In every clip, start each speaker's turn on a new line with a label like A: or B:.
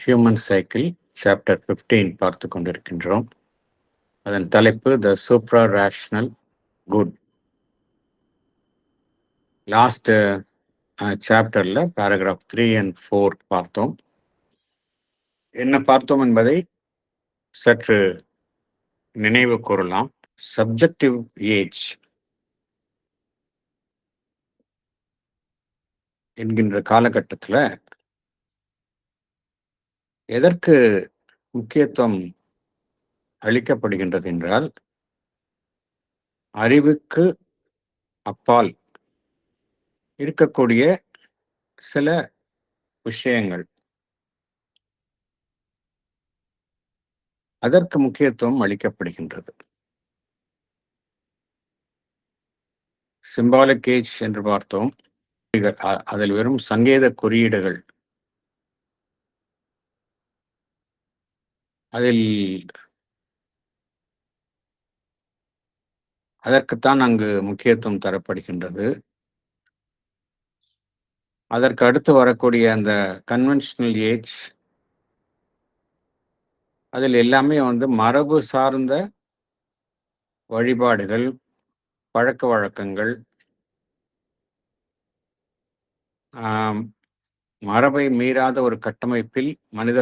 A: Human cycle chapter 15 பார்த்து கொண்டிருக்கின்றோம். அதன் தலைப்பு த சூப்ரா ரேஷனல் குட். லாஸ்ட் சாப்டர்ல பேராகிராஃப் 3 and 4 பார்த்தோம். என்ன பார்த்தோம் என்பதை சற்று நினைவு கூறலாம். சப்ஜெக்டிவ் ஏஜ் என்கின்ற காலகட்டத்தில் எதற்கு முக்கியத்துவம் அளிக்கப்படுகின்றது என்றால், அறிவுக்கு அப்பால் இருக்கக்கூடிய சில விஷயங்கள், அதற்கு முக்கியத்துவம் அளிக்கப்படுகின்றது. சிம்பாலிக் ஏஜ் என்று பார்த்தோம். அதில் வெறும் சங்கேத குறியீடுகள், அதில் அதற்குத்தான் அங்கு முக்கியத்துவம் தரப்படுகின்றது. அதற்கு அடுத்து வரக்கூடிய அந்த கன்வென்ஷனல் ஏஜ், அதில் எல்லாமே மரபு சார்ந்த வழிபாடுகள், பழக்க வழக்கங்கள், மரபை மீறாத ஒரு கட்டமைப்பில் மனித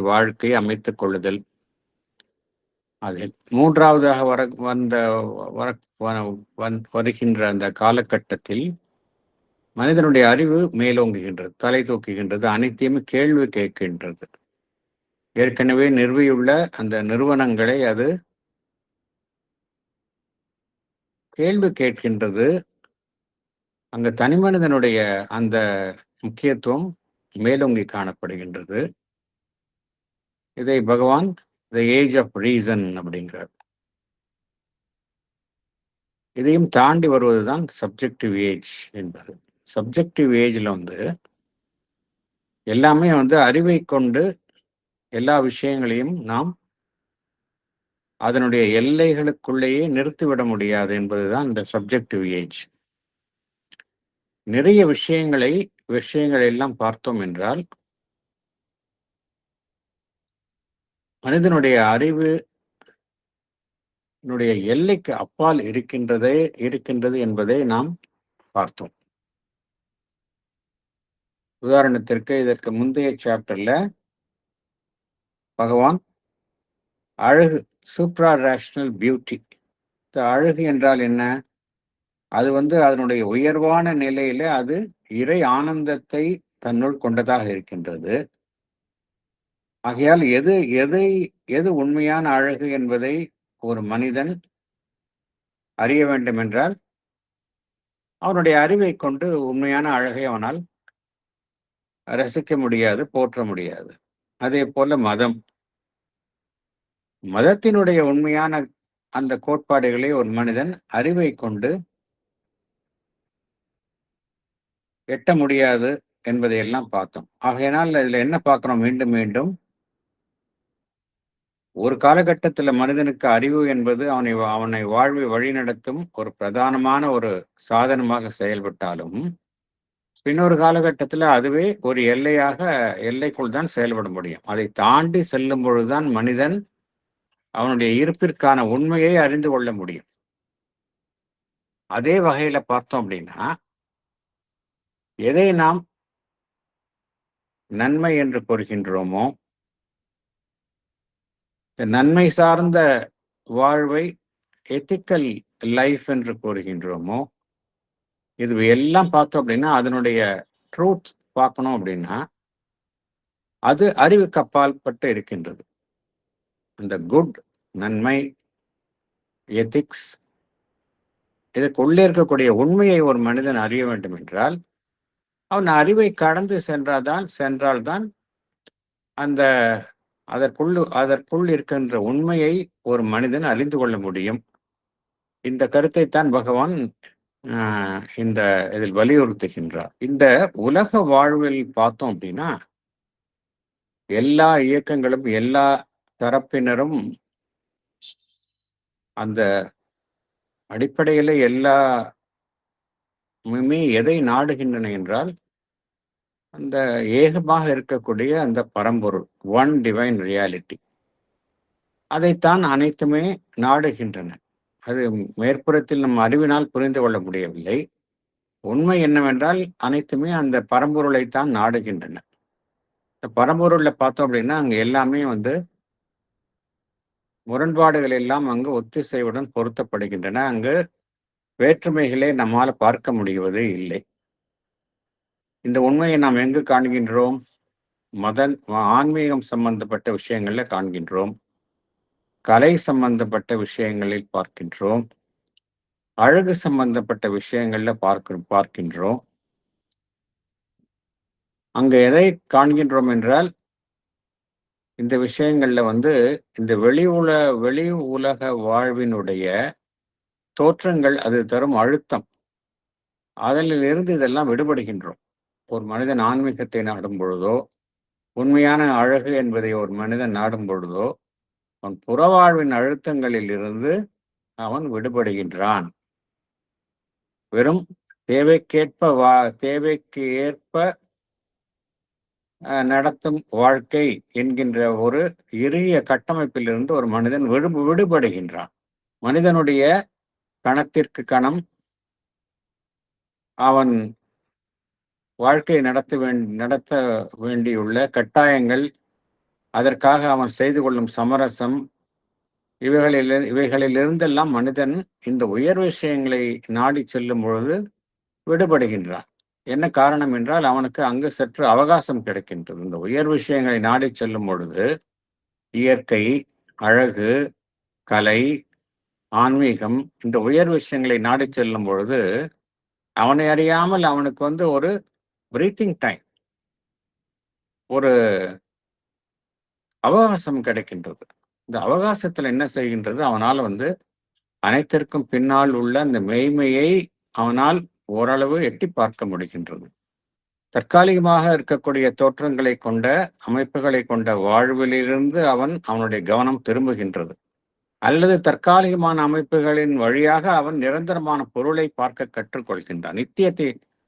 A: வாழ்க்கையை அமைத்துக் கொள்ளுதல். அதில் மூன்றாவதாக வருகின்ற அந்த காலகட்டத்தில் மனிதனுடைய அறிவு மேலோங்குகின்றது, தலை தூக்குகின்றது, அனைத்தையுமே கேள்வி கேட்கின்றது. ஏற்கனவே நிறுவியுள்ள அந்த நிறுவனங்களை அது கேள்வி கேட்கின்றது. அங்கு தனிமனிதனுடைய அந்த முக்கியத்துவம் மேலோங்கி காணப்படுகின்றது. இதை பகவான் த ஏஜ் ஆஃப் ரீசன் அப்படிங்கிறார். இதையும் தாண்டி வருவதுதான் சப்ஜெக்டிவ் ஏஜ் என்பது. சப்ஜெக்டிவ் ஏஜ்ல எல்லாமே அறிவை கொண்டு எல்லா விஷயங்களையும் நாம் அதனுடைய எல்லைகளுக்குள்ளேயே நிறுத்திவிட முடியாது என்பதுதான் இந்த சப்ஜெக்டிவ் ஏஜ். நிறைய விஷயங்கள் எல்லாம் பார்த்தோம் என்றால், மனிதனுடைய அறிவு எல்லைக்கு அப்பால் இருக்கின்றது என்பதை நாம் பார்த்தோம். உதாரணத்திற்கு இதற்கு முந்தைய சாப்டர்ல பகவான் அழகு, சூப்ரா ரேஷனல் பியூட்டி, அழகு என்றால் என்ன? அது அதனுடைய உயர்வான நிலையில அது இறை ஆனந்தத்தை தன்னுள் கொண்டதாக இருக்கின்றது. ஆகையால் எது உண்மையான அழகு என்பதை ஒரு மனிதன் அறிய வேண்டும் என்றால், அவனுடைய அறிவை கொண்டு உண்மையான அழகை அவனால் ரசிக்க முடியாது, போற்ற முடியாது. அதே போல மதத்தினுடைய உண்மையான அந்த கோட்பாடுகளை ஒரு மனிதன் அறிவை கொண்டு எட்ட முடியாது என்பதையெல்லாம் பார்த்தோம். ஆகையினால் இதுல என்ன பார்க்கிறோம்? மீண்டும் மீண்டும் ஒரு காலகட்டத்தில் மனிதனுக்கு அறிவு என்பது அவனை வாழ்வை வழிநடத்தும் ஒரு பிரதானமான ஒரு சாதனமாக செயல்பட்டாலும், இன்னொரு காலகட்டத்தில் அதுவே ஒரு எல்லைக்குள் தான் செயல்பட முடியும். அதை தாண்டி செல்லும் பொழுதுதான் மனிதன் அவனுடைய இருப்பிற்கான உண்மையை அறிந்து கொள்ள முடியும். அதே வகையில பார்த்தோம் அப்படின்னா, எதை நாம் நன்மை என்று கூறுகின்றோமோ, நன்மை சார்ந்த வாழ்வை எத்திக்கல் லைஃப் என்று கூறுகின்றோமோ, இது எல்லாம் பார்த்தோம் அப்படின்னா, அதனுடைய ட்ரூத் பார்க்கணும் அப்படின்னா, அது அறிவுக்கு அப்பாற்பட்டு இருக்கின்றது. அந்த குட், நன்மை, எத்திக்ஸ், இதற்குள்ளே இருக்கக்கூடிய உண்மையை ஒரு மனிதன் அறிய வேண்டும் என்றால், அவன் அறிவை கடந்து சென்றால்தான் அந்த அதற்குள் இருக்கின்ற உண்மையை ஒரு மனிதன் அறிந்து கொள்ள முடியும். இந்த கருத்தைத்தான் பகவான் இதில் வலியுறுத்துகின்றார். இந்த உலக வாழ்வில் பார்த்தோம் அப்படின்னா, எல்லா இயக்கங்களும், எல்லா தரப்பினரும் அந்த அடிப்படையில எல்லாமே எதை நாடுகின்றன என்றால், அந்த ஏகமாக இருக்கக்கூடிய அந்த பரம்பொருள், ஒன் டிவைன் ரியாலிட்டி. அதைத்தான் அனைத்துமே நாடுகின்றன. அது மேற்புறத்தில் நம் அறிவினால் புரிந்து கொள்ள முடியவில்லை. உண்மை என்னவென்றால், அனைத்துமே அந்த பரம்பொருளைத்தான் நாடுகின்றன. இந்த பரம்பொருள்ல பார்த்தோம் அப்படின்னா, அங்க எல்லாமே முரண்பாடுகள் எல்லாம் அங்கு ஒத்திசைவுடன் பொருத்தப்படுகின்றன. அங்கு வேற்றுமைகளை நம்மால பார்க்க முடிவது இல்லை. இந்த உண்மையை நாம் எங்கு காண்கின்றோம்? மதன் ஆன்மீகம் சம்பந்தப்பட்ட விஷயங்கள்ல காண்கின்றோம். கலை சம்பந்தப்பட்ட விஷயங்களில் பார்க்கின்றோம். அழகு சம்பந்தப்பட்ட விஷயங்கள்ல பார்க்கின்றோம். அங்க எதை காண்கின்றோம் என்றால், இந்த விஷயங்கள்ல இந்த வெளி உலக வாழ்வினுடைய தோற்றங்கள், அது தரும் அழுத்தம், அதிலிருந்து இதெல்லாம் விடுபடுகின்றோம். ஒரு மனிதன் ஆன்மீகத்தை நாடும் பொழுதோ, உண்மையான அழகு என்பதை ஒரு மனிதன் நாடும் பொழுதோ, அவன் புறவாழ்வின் அழுத்தங்களில் இருந்து அவன் விடுபடுகின்றான். வெறும் தேவைக்கு ஏற்ப நடத்தும் வாழ்க்கை என்கின்ற ஒரு இறுகிய கட்டமைப்பிலிருந்து ஒரு மனிதன் விடுபடுகின்றான். மனிதனுடைய கணத்திற்கு கணம் அவன் வாழ்க்கை நடத்த வேண்டியுள்ள கட்டாயங்கள், அதற்காக அவன் செய்து கொள்ளும் சமரசம், இவைகளிலிருந்தெல்லாம் மனிதன் இந்த உயர் விஷயங்களை நாடி செல்லும் பொழுது விடுபடுகின்றான். என்ன காரணம் என்றால், அவனுக்கு அங்கு சற்று அவகாசம் கிடைக்கின்றது. இந்த உயர் விஷயங்களை நாடி செல்லும் பொழுது இயற்கை, அழகு, கலை, ஆன்மீகம், இந்த உயர் விஷயங்களை நாடி செல்லும் பொழுது அவனை அறியாமல் அவனுக்கு ஒரு பிரீத்திங் டைம், ஒரு அவகாசம் கிடைக்கின்றது. இந்த அவகாசத்துல என்ன செய்கின்றது, அவனால் அனைத்திற்கும் பின்னால் உள்ள அந்த மெய்மையை அவனால் ஓரளவு எட்டி பார்க்க முடிகின்றது. தற்காலிகமாக இருக்கக்கூடிய தோற்றங்களை கொண்ட, அமைப்புகளை கொண்ட வாழ்விலிருந்து அவனுடைய கவனம் திரும்புகின்றது. அல்லது தற்காலிகமான அமைப்புகளின் வழியாக அவன் நிரந்தரமான பொருளை பார்க்க கற்றுக்கொள்கின்றான்.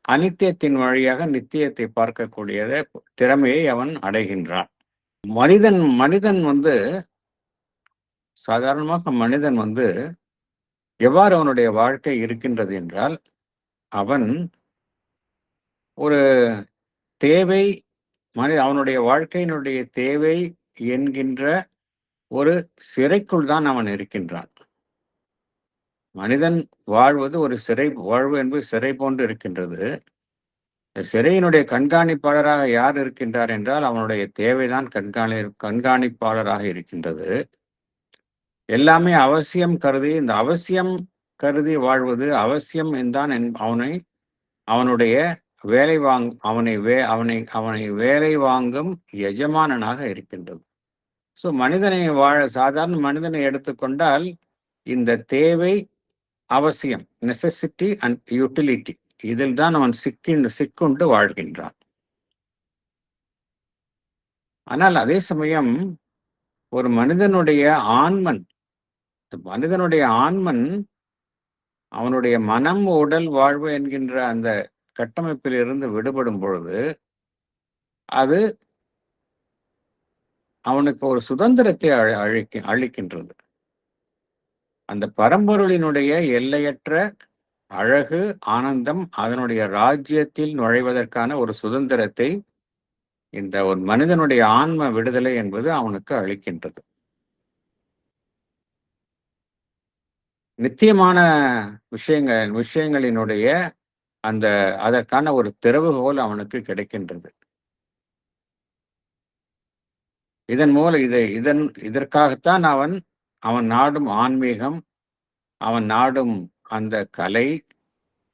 A: அனித்தியத்தின் வழியாக நித்தியத்தை பார்க்கக்கூடிய திறமையை அவன் அடைகின்றான். மனிதன் சாதாரணமாக மனிதன் எவ்வாறு அவனுடைய வாழ்க்கை இருக்கின்றது என்றால், அவன் ஒரு தேவை, அவனுடைய வாழ்க்கையினுடைய தேவை என்கின்ற ஒரு சிறைக்குள் தான் அவன் இருக்கின்றான். மனிதன் வாழ்வது ஒரு வாழ்வு என்பது சிறை போன்று இருக்கின்றது. சிறையினுடைய கண்காணிப்பாளராக யார் இருக்கின்றார் என்றால், அவனுடைய தேவைதான் கண்காணிப்பாளராக இருக்கின்றது. எல்லாமே அவசியம் கருதி, இந்த அவசியம் கருதி வாழ்வது, அவசியம் என்றான் அவனுடைய அவனை வேலை வாங்கும் எஜமானனாக இருக்கின்றது. ஸோ சாதாரண மனிதனை எடுத்துக்கொண்டால், இந்த தேவை, அவசியம், நெசசிட்டி அண்ட் யூட்டிலிட்டி, இதில் தான் அவன் சிக்குண்டு வாழ்கின்றான். ஆனால் அதே சமயம் ஒரு மனிதனுடைய ஆன்மன் அவனுடைய மனம், உடல், வாழ்வு என்கின்ற அந்த கட்டமைப்பில் இருந்து விடுபடும் பொழுது அது அவனுக்கு ஒரு சுதந்திரத்தை அளிக்கின்றது. அந்த பரம்பொருளினுடைய எல்லையற்ற அழகு, ஆனந்தம், அதனுடைய ராஜ்யத்தில் நுழைவதற்கான ஒரு சுதந்திரத்தை இந்த ஒரு மனிதனுடைய ஆன்ம விடுதலை என்பது அவனுக்கு அளிக்கின்றது. நித்தியமான விஷயங்களினுடைய அதற்கான ஒரு திறவுகோல் அவனுக்கு கிடைக்கின்றது. இதன் மூலம் இதற்காகத்தான் அவன் நாடும் ஆன்மீகம், அவன் நாடும் அந்த கலை,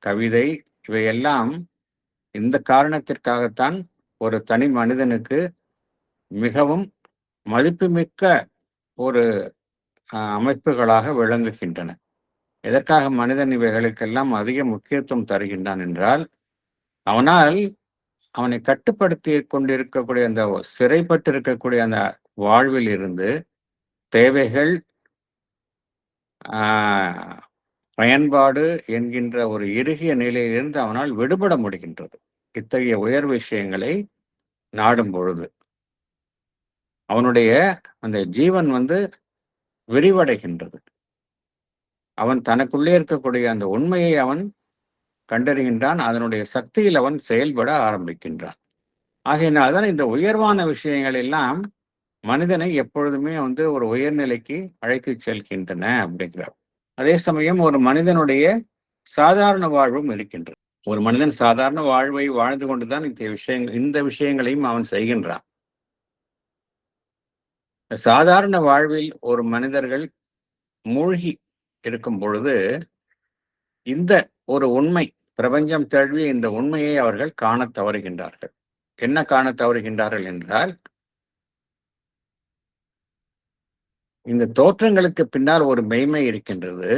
A: கவிதை, இவையெல்லாம் இந்த காரணத்திற்காகத்தான் ஒரு தனி மனிதனுக்கு மிகவும் மதிப்புமிக்க ஒரு அமைப்புகளாக விளங்குகின்றன. எதற்காக மனிதன் இவைகளுக்கெல்லாம் அதிக முக்கியத்துவம் தருகின்றான் என்றால், அவனை கட்டுப்படுத்தி கொண்டிருக்கக்கூடிய அந்த சிறைப்பட்டிருக்கக்கூடிய அந்த வாழ்வில் இருந்து தேவைகள், பயன்பாடு என்கின்ற ஒரு இறுகிய நிலையிலிருந்து அவனால் விடுபட முடிகின்றது. இத்தகைய உயர் விஷயங்களை நாடும் பொழுது அவனுடைய அந்த ஜீவன் விரிவடைகின்றது. அவன் தனக்குள்ளே இருக்கக்கூடிய அந்த உண்மையை அவன் கண்டறிகின்றான். அதனுடைய சக்தியில் அவன் செயல்பட ஆரம்பிக்கின்றான். ஆகையினால்தான் இந்த உயர்வான விஷயங்கள் எல்லாம் மனிதனை எப்பொழுதுமே ஒரு உயர்நிலைக்கு அழைத்துச் செல்கின்றன அப்படிங்கிறார். அதே சமயம் ஒரு மனிதனுடைய சாதாரண வாழ்வும் இருக்கின்றது. ஒரு மனிதன் சாதாரண வாழ்வை வாழ்ந்து கொண்டுதான் இந்த விஷயங்களையும் அவன் செய்கின்றான். சாதாரண வாழ்வில் ஒரு மனிதர்கள் மூழ்கி இருக்கும் பொழுது இந்த ஒரு உண்மை, பிரபஞ்சம் தழுவிய இந்த உண்மையை அவர்கள் காணத் தவறுகின்றார்கள். என்ன காணத் தவறுகின்றார்கள் என்றால், இந்த தோற்றங்களுக்கு பின்னால் ஒரு மெய்மை இருக்கின்றது.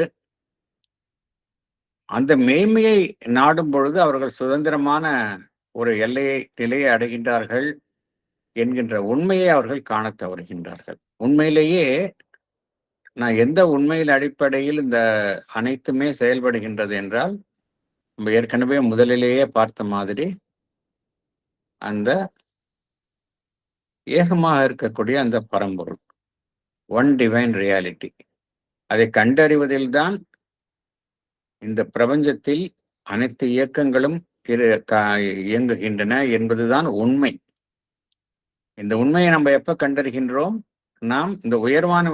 A: அந்த மெய்மையை நாடும் பொழுது அவர்கள் சுதந்திரமான ஒரு நிலையை அடைகின்றார்கள் என்கின்ற உண்மையை அவர்கள் காணத் தவறுகின்றார்கள். உண்மையிலேயே நான் எந்த உண்மையில் அடிப்படையில் இந்த அனைத்துமே செயல்படுகின்றது என்றால், நம்ம ஏற்கனவே முதலிலேயே பார்த்த மாதிரி அந்த ஏகமாக இருக்கக்கூடிய அந்த பரம்பொருள், ஒன் டிவைன் ரியாலிட்டி, அதை கண்டறிவதில்தான் இந்த பிரபஞ்சத்தில் அனைத்து இயக்கங்களும் இயங்குகின்றன என்பதுதான் உண்மை. இந்த உண்மையை நம்ம எப்ப கண்டறிகின்றோம்? நாம் இந்த உயர்வான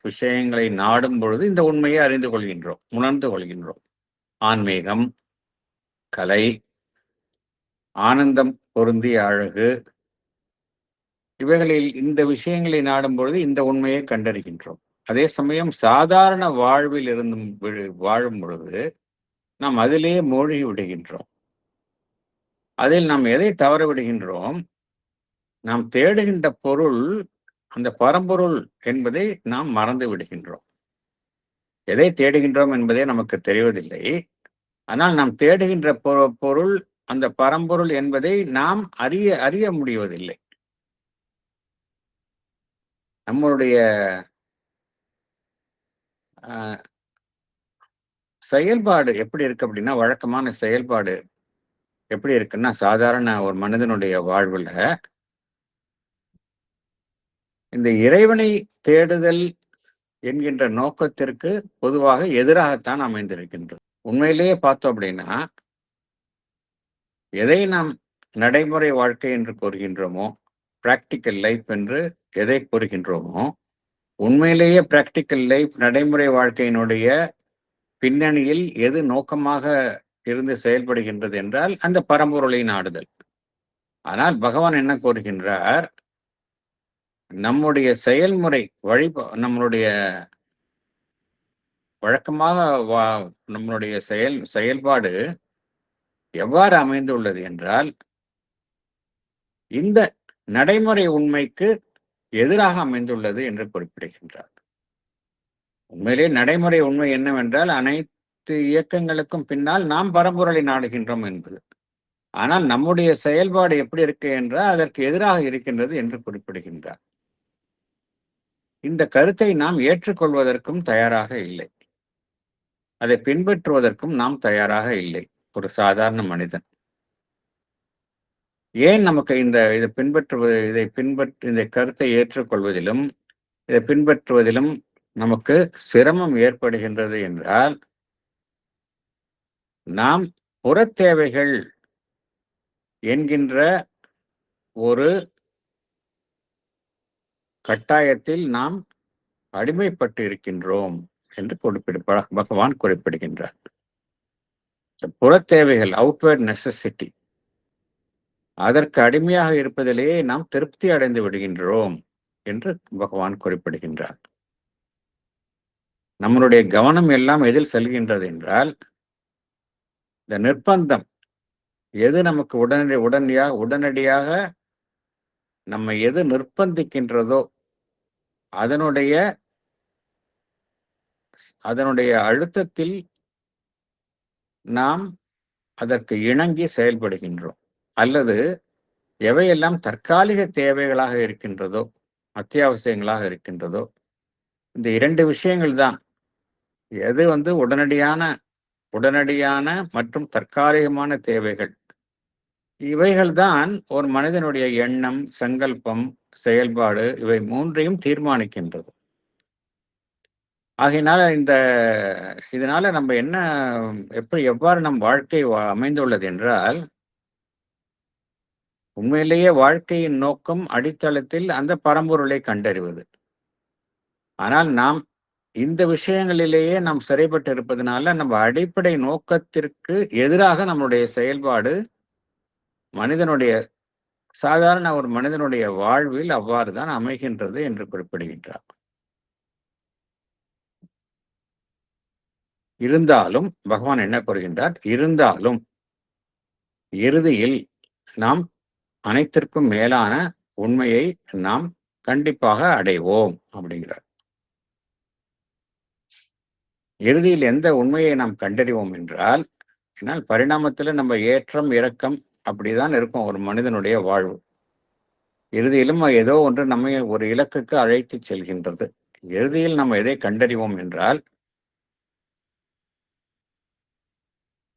A: விஷயங்களை நாடும் பொழுது இந்த உண்மையை அறிந்து கொள்கின்றோம், உணர்ந்து கொள்கின்றோம். ஆன்மீகம், கலை, ஆனந்தம் பொருந்திய அழகு, இவைகளில் இந்த விஷயங்களை நாடும் பொழுது இந்த உண்மையை கண்டறிகின்றோம். அதே சமயம் சாதாரண வாழ்வில் வாழும் பொழுது நாம் அதிலேயே மூழ்கி விடுகின்றோம். அதில் நாம் எதை தவற விடுகின்றோம்? நாம் தேடுகின்ற பொருள் அந்த பரம்பொருள் என்பதை நாம் மறந்து விடுகின்றோம். எதை தேடுகின்றோம் என்பதே நமக்கு தெரிவதில்லை. ஆனால் நாம் தேடுகின்ற பொருள் அந்த பரம்பொருள் என்பதை நாம் அறிய முடிவதில்லை. நம்மளுடைய செயல்பாடு எப்படி இருக்கு அப்படின்னா, வழக்கமான செயல்பாடு எப்படி இருக்குன்னா, சாதாரண ஒரு மனிதனுடைய வாழ்வுல இந்த இறைவனை தேடுதல் என்கின்ற நோக்கத்திற்கு பொதுவாக எதிராகத்தான் அமைந்திருக்கின்றது. உண்மையிலேயே பார்த்தோம் அப்படின்னா, எதை நாம் நடைமுறை வாழ்க்கை என்று கூறுகின்றோமோ, பிராக்டிக்கல் லைஃப் என்று எதை கூறுகின்றோமோ, உண்மையிலேயே பிராக்டிக்கல் லைஃப், நடைமுறை வாழ்க்கையினுடைய பின்னணியில் எது நோக்கமாக இருந்து செயல்படுகின்றது என்றால் அந்த பரம்பொருளை நாடுதல். ஆனால் பகவான் என்ன கூறுகின்றார்? நம்முடைய செயல்முறை நம்மளுடைய வழக்கமாக நம்மளுடைய செயல்பாடு எவ்வாறு அமைந்துள்ளது என்றால், இந்த நடைமுறை உண்மைக்கு எதிராக அமைந்துள்ளது என்று குறிப்பிடுகின்றார். உண்மையிலே நடைமுறை உண்மை என்னவென்றால், அனைத்து இயக்கங்களுக்கும் பின்னால் நாம் பரம்பொருளை நாடுகின்றோம் என்பது. ஆனால் நம்முடைய செயல்பாடு எப்படி இருக்கு என்றால் அதற்கு எதிராக இருக்கின்றது என்று குறிப்பிடுகின்றார். இந்த கருத்தை நாம் ஏற்றுக்கொள்வதற்கும் தயாராக இல்லை. அதை பின்பற்றுவதற்கும் நாம் தயாராக இல்லை. ஒரு சாதாரண மனிதன் ஏன் நமக்கு இந்த கருத்தை ஏற்றுக்கொள்வதிலும் இதை பின்பற்றுவதிலும் நமக்கு சிரமம் ஏற்படுகின்றது என்றால், நாம் புறத்தேவைகள் என்கின்ற ஒரு கட்டாயத்தில் நாம் அடிமைப்பட்டு இருக்கின்றோம் என்று பகவான் குறிப்பிடுகின்றார். புறத்தேவைகள், அவுட்வர்ட் நெசசிட்டி, அதற்கு அடிமையாக இருப்பதிலேயே நாம் திருப்தி அடைந்து விடுகின்றோம் என்று பகவான் குறிப்பிடுகின்றார். நம்மளுடைய கவனம் எல்லாம் எதில் செல்கின்றது என்றால், இந்த நிர்பந்தம் எது நமக்கு உடனடியாக நம்ம எது நிர்பந்திக்கின்றதோ அதனுடைய அழுத்தத்தில் நாம் அதற்கு இணங்கி செயல்படுகின்றோம். அல்லது எவையெல்லாம் தற்காலிக தேவைகளாக இருக்கின்றதோ, அத்தியாவசியங்களாக இருக்கின்றதோ, இந்த இரண்டு விஷயங்கள் தான். எது உடனடியான உடனடியான மற்றும் தற்காலிகமான தேவைகள். இவைகள்தான் ஒரு மனிதனுடைய எண்ணம், சங்கல்பம், செயல்பாடு இவை 3ஐயும் தீர்மானிக்கின்றது. ஆகையினால இதனால நம்ம எவ்வாறு நம் வாழ்க்கை அமைந்துள்ளது என்றால், உண்மையிலேயே வாழ்க்கையின் நோக்கம் அடித்தளத்தில் அந்த பரம்பொருளை கண்டறிவது. ஆனால் நாம் இந்த விஷயங்களிலேயே நாம் சிறைப்பட்டு இருப்பதனால நம்ம அடிப்படை நோக்கத்திற்கு எதிராக நம்முடைய செயல்பாடு மனிதனுடைய சாதாரண ஒரு மனிதனுடைய வாழ்வில் அவ்வாறு தான் அமைகின்றது என்று குறிப்பிடுகின்றார். இருந்தாலும் பகவான் என்ன கூறுகின்றார்? இருந்தாலும் இறுதியில் நாம் அனைத்திற்கும் மேலான உண்மையை நாம் கண்டிப்பாக அடைவோம் அப்படிங்கிறார். இறுதியில் எந்த உண்மையை நாம் கண்டறிவோம் என்றால், பரிணாமத்துல நம்ம ஏற்றம் இறக்கம் அப்படிதான் இருக்கும் ஒரு மனிதனுடைய வாழ்வு. இறுதியிலும் ஏதோ ஒன்று நம்மை ஒரு இலக்குக்கு அழைத்து செல்கின்றது. இறுதியில் நம்ம எதை கண்டறிவோம் என்றால்,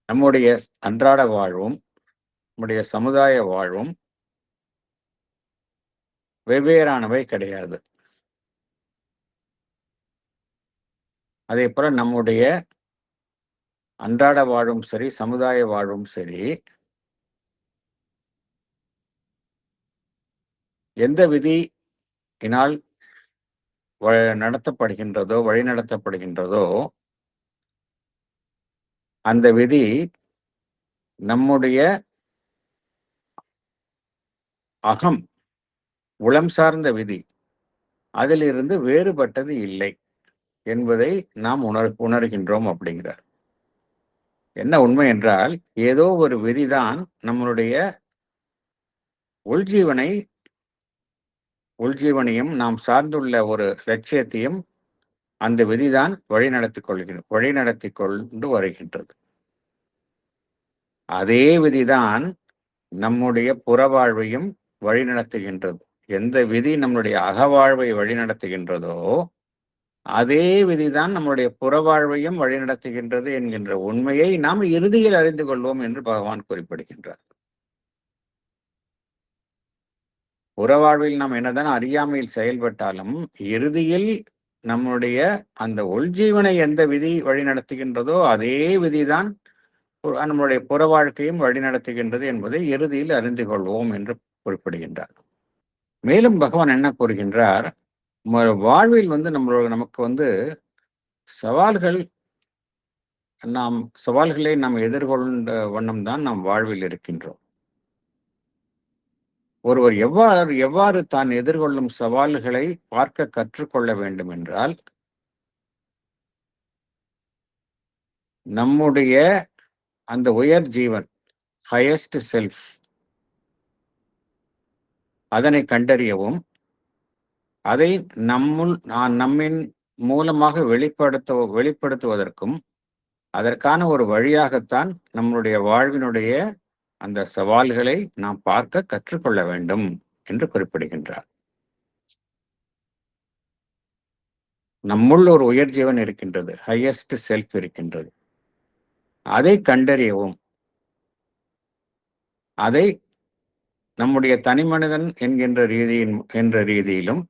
A: நம்முடைய அன்றாட வாழ்வும் நம்முடைய சமுதாய வாழ்வும் வெவ்வேறானவை கிடையாது. அதே போல நம்முடைய அன்றாட வாழ்வும் சரி, சமுதாய வாழ்வும் சரி, எந்த விதியினால் நடத்தப்படுகின்றதோ, வழிநடத்தப்படுகின்றதோ, அந்த விதி நம்முடைய அகம், உளம் சார்ந்த விதி, அதிலிருந்து வேறுபட்டது இல்லை என்பதை நாம் உணர்கின்றோம் அப்படிங்கிறார். என்ன உண்மை என்றால், ஏதோ ஒரு விதிதான் நம்மளுடைய உள்ஜீவனையும் நாம் சார்ந்துள்ள ஒரு லட்சியத்தையும் அந்த விதிதான் வழிநடத்தி கொண்டு வருகின்றது. அதே விதிதான் நம்முடைய புறவாழ்வையும் வழிநடத்துகின்றது. எந்த விதி நம்முடைய அகவாழ்வை வழிநடத்துகின்றதோ, அதே விதிதான் நம்முடைய புறவாழ்வையும் வழிநடத்துகின்றது என்கின்ற உண்மையை நாம் இறுதியில் அறிந்து கொள்வோம் என்று பகவான் குறிப்பிடுகின்றார். புறவாழ்வில் நாம் என்னதான் அறியாமையில் செயல்பட்டாலும், இறுதியில் நம்முடைய அந்த உள்ஜீவனை எந்த விதி வழிநடத்துகின்றதோ அதே விதிதான் நம்முடைய புற வாழ்க்கையும் வழிநடத்துகின்றது என்பதை இறுதியில் அறிந்து கொள்வோம் என்று குறிப்பிடுகின்றார். மேலும் பகவான் என்ன கூறுகின்றார்? வாழ்வில் நமக்கு சவால்களை நாம் எதிர்கொண்ட வண்ணம் தான் நாம் வாழ்வில் இருக்கின்றோம். ஒருவர் எவ்வாறு தான் எதிர்கொள்ளும் சவால்களை பார்க்க கற்றுக்கொள்ள வேண்டும் என்றால், நம்முடைய அந்த உயர் ஜீவன், ஹையஸ்ட் செல்ஃப், அதனை கண்டறியவும், அதை நம்மின் மூலமாக வெளிப்படுத்துவதற்கும் அதற்கான ஒரு வழியாகத்தான் நம்முடைய வாழ்வினுடைய அந்த சவால்களை நாம் பார்க்க கற்றுக்கொள்ள வேண்டும் என்று குறிப்பிடுகின்றார். நம்முள் ஒரு உயர் ஜீவன் இருக்கின்றது, ஹையஸ்ட் செல்ஃப் இருக்கின்றது. அதை கண்டறியவும், அதை நம்முடைய தனி மனிதன் என்ற ரீதியிலும்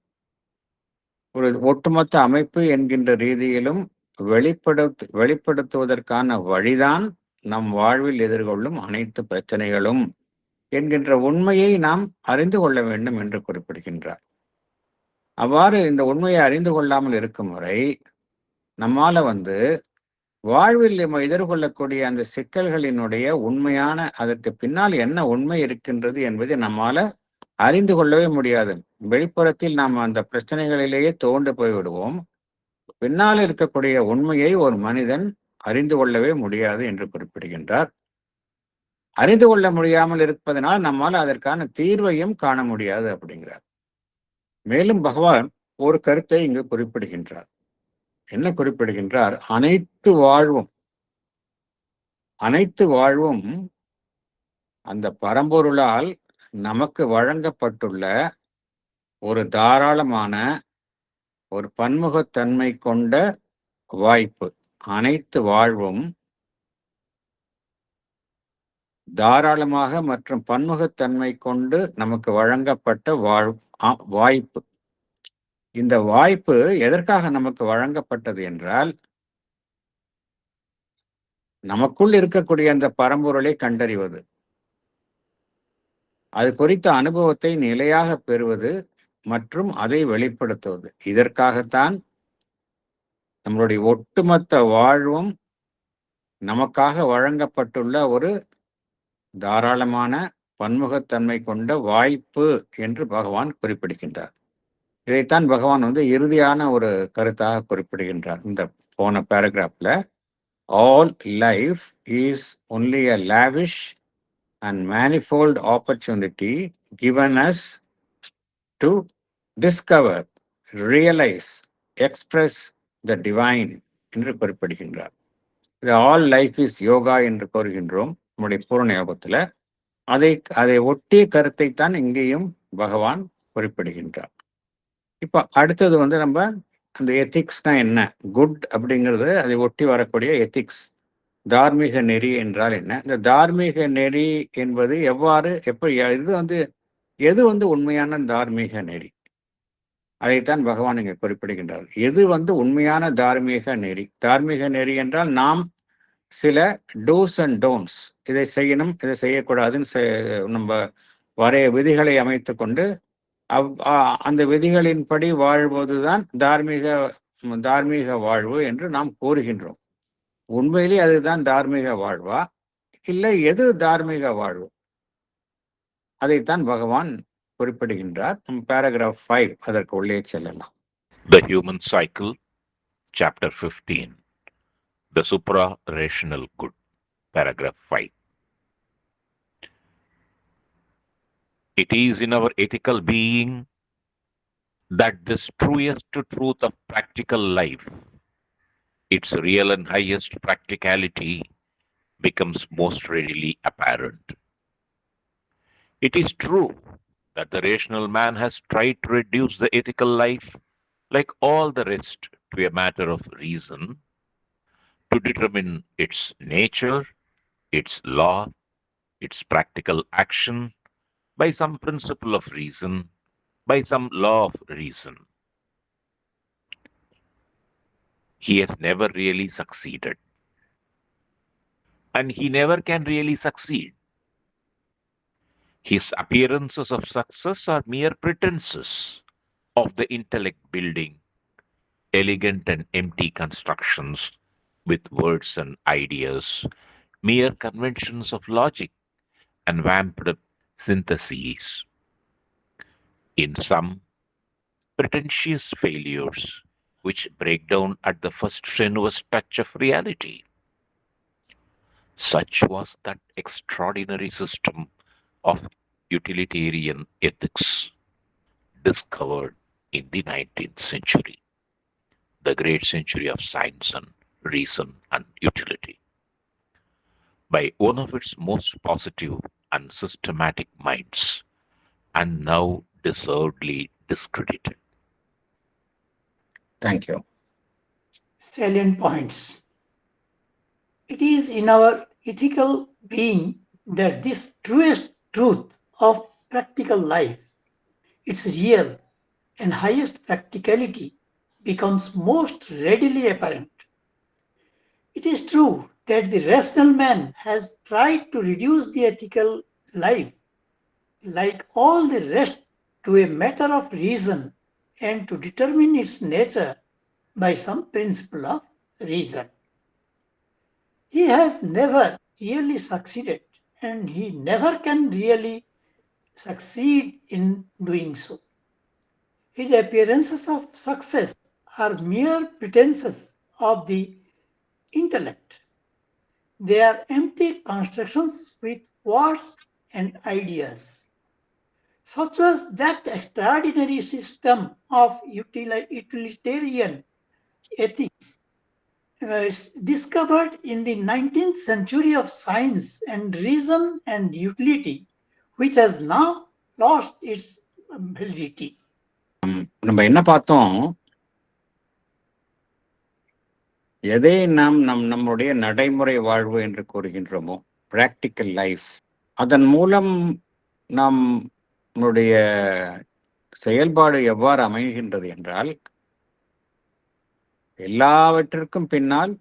A: ஒரு ஒட்டுமொத்த அமைப்பு என்கின்ற ரீதியிலும் வெளிப்படுத்துவதற்கான வழிதான் நம் வாழ்வில் எதிர்கொள்ளும் அனைத்து பிரச்சனைகளும் என்கின்ற உண்மையை நாம் அறிந்து கொள்ள வேண்டும் என்று குறிப்பிடுகின்றார். அவ்வாறு இந்த உண்மையை அறிந்து கொள்ளாமல் இருக்கும் வரை நம்மால வாழ்வில் நம்ம எதிர்கொள்ளக்கூடிய அந்த சிக்கல்களினுடைய உண்மையான அதற்கு பின்னால் என்ன உண்மை இருக்கின்றது என்பதை நம்மால அறிந்து கொள்ளவே முடியாது. வெளிப்புறத்தில் நாம் அந்த பிரச்சனைகளிலேயே தோண்டு போய்விடுவோம். பின்னால் இருக்கக்கூடிய உண்மையை ஒரு மனிதன் அறிந்து கொள்ளவே முடியாது என்று குறிப்பிடுகின்றார். அறிந்து கொள்ள முடியாமல் இருப்பதனால் நம்மால் அதற்கான தீர்வையும் காண முடியாது அப்படிங்கிறார். மேலும் பகவான் ஒரு கருத்தை இங்கு குறிப்பிடுகின்றார். என்ன குறிப்பிடுகின்றார்? அனைத்து வாழ்வும் அந்த பரம்பொருளால் நமக்கு வழங்கப்பட்டுள்ள ஒரு தாராளமான ஒரு பன்முகத்தன்மை கொண்ட வாய்ப்பு. அனைத்து வாழ்வும் தாராளமாக மற்றும் பன்முகத்தன்மை கொண்டு நமக்கு வழங்கப்பட்ட வாய்ப்பு. இந்த வாய்ப்பு எதற்காக நமக்கு வழங்கப்பட்டது என்றால், நமக்குள் இருக்கக்கூடிய அந்த பரம்பொருளை கண்டறிவது, அது குறித்த அனுபவத்தை நிலையாக பெறுவது மற்றும் அதை வெளிப்படுத்துவது. இதற்காகத்தான் நம்மளுடைய ஒட்டுமொத்த வாழ்வும் நமக்காக வழங்கப்பட்டுள்ள ஒரு தாராளமான பன்முகத்தன்மை கொண்ட வாய்ப்பு என்று பகவான் குறிப்பிடுகின்றார். இதைத்தான் பகவான் இறுதியான ஒரு கருத்தாக குறிப்பிடுகின்றார். இந்த போன பேராகிராஃப்ல, all life is only a lavish and manifold opportunity given us to discover, realize, express the divine என்று குறிப்பிடுகின்றார். இது ஆல் லைஃப் இஸ் யோகா என்று கூறுகின்றோம் நம்முடைய பூரண யோகத்துல. அதை ஒட்டிய கருத்தைத்தான் இங்கேயும் பகவான் குறிப்பிடுகின்றார். இப்ப அடுத்தது நம்ம அந்த எத்திக்ஸ்னா என்ன, குட் அப்படிங்கிறது அதை ஒட்டி வரக்கூடிய எத்திக்ஸ், தார்மீக நெறி என்றால் என்ன, இந்த தார்மீக நெறி என்பது எது உண்மையான தார்மீக நெறி, அதைத்தான் பகவான் இங்க குறிப்பிடுகின்றார். எது உண்மையான தார்மீக நெறி? தார்மீக நெறி என்றால் நாம் சில டூஸ் அண்ட் டோன்ட்ஸ், இதை செய்யணும் இதை செய்யக்கூடாதுன்னு நம்ம வரைய விதிகளை அமைத்து கொண்டு அந்த விதிகளின்படி வாழ்வதுதான் தார்மீக வாழ்வு என்று நாம் கூறுகின்றோம். உண்மையிலே அதுதான் தார்மீக வாழ்வா, இல்லை எது தார்மீக வாழ்வு? அதைத்தான் பகவான் குறிப்பிடுகின்றார். பேராகிராஃப் 5 அதற்கு உள்ளே செல்லலாம்.
B: The Human Cycle, Chapter 15, The Supra-Rational Good, Paragraph 5. It is in our ethical being that this truest truth of practical life, its real and highest practicality, becomes most readily apparent. It is true that the rational man has tried to reduce the ethical life, like all the rest, to a matter of reason, to determine its nature, its law, its practical action, by some principle of reason, by some law of reason. He has never really succeeded, and he never can really succeed. His appearances of success are mere pretenses of the intellect building elegant and empty constructions with words and ideas, mere conventions of logic and vamped syntheses. In some, pretentious failures which break down at the first strenuous touch of reality. Such was that extraordinary system of utilitarian ethics discovered in the 19th century, the great century of science and reason and utility, by one of its most positive and systematic minds, and now deservedly discredited.
A: Thank you.
C: Salient points. It is in our ethical being that this truest truth of practical life, its real and highest practicality, becomes most readily apparent. It is true that the rational man has tried to reduce the ethical life, like all the rest, to a matter of reason and to determine its nature by some principle of reason. He has never really succeeded, and he never can really succeed in doing so. His appearances of success are mere pretenses of the intellect. They are empty constructions with words and ideas. Such was that extraordinary system of utilitarian ethics discovered in the 19th century of science and reason and utility, which has now lost its validity.
A: நம்ம என்ன பார்த்தோம், எதை நாம் நம்முடைய நடைமுறை வாழ்வு என்று கூறுகின்றோமோ, practical life. அதன் மூலம் நம்முடைய செயல்பாடு எவ்வாறு அமைகின்றது என்றால், எல்லாவற்றிற்கும் பின்னால்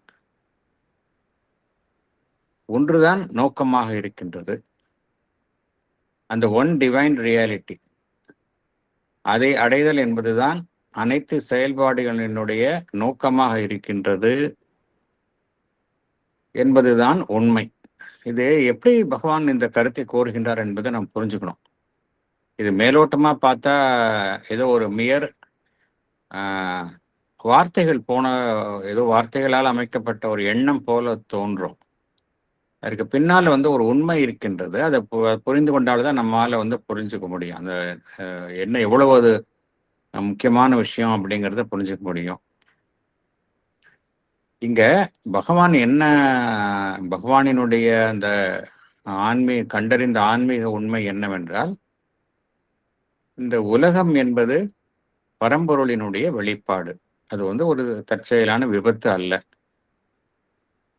A: ஒன்றுதான் நோக்கமாக இருக்கின்றது, அந்த ஒன் டிவைன் ரியாலிட்டி. அதை அடைதல் என்பதுதான் அனைத்து செயல்பாடுகளினுடைய நோக்கமாக இருக்கின்றது என்பதுதான் உண்மை. இது எப்படி பகவான் இந்த கருத்தை கோருகின்றார் என்பதை நாம் புரிஞ்சுக்கணும். இது மேலோட்டமா பார்த்தா ஏதோ ஒரு வார்த்தைகள் ஏதோ வார்த்தைகளால் அமைக்கப்பட்ட ஒரு எண்ணம் போல தோன்றும். அதுக்கு பின்னால் ஒரு உண்மை இருக்கின்றது. அதை புரிந்து கொண்டால்தான் நம்மால புரிஞ்சுக்க முடியும். அந்த என்ன எவ்வளவு அது முக்கியமான விஷயம் அப்படிங்கிறத புரிஞ்சுக்க முடியும். இங்க பகவானினுடைய அந்த கண்டறிந்த ஆன்மீக உண்மை என்னவென்றால், இந்த உலகம் என்பது பரம்பொருளினுடைய வெளிப்பாடு. அது ஒரு தற்செயலான விபத்து அல்ல.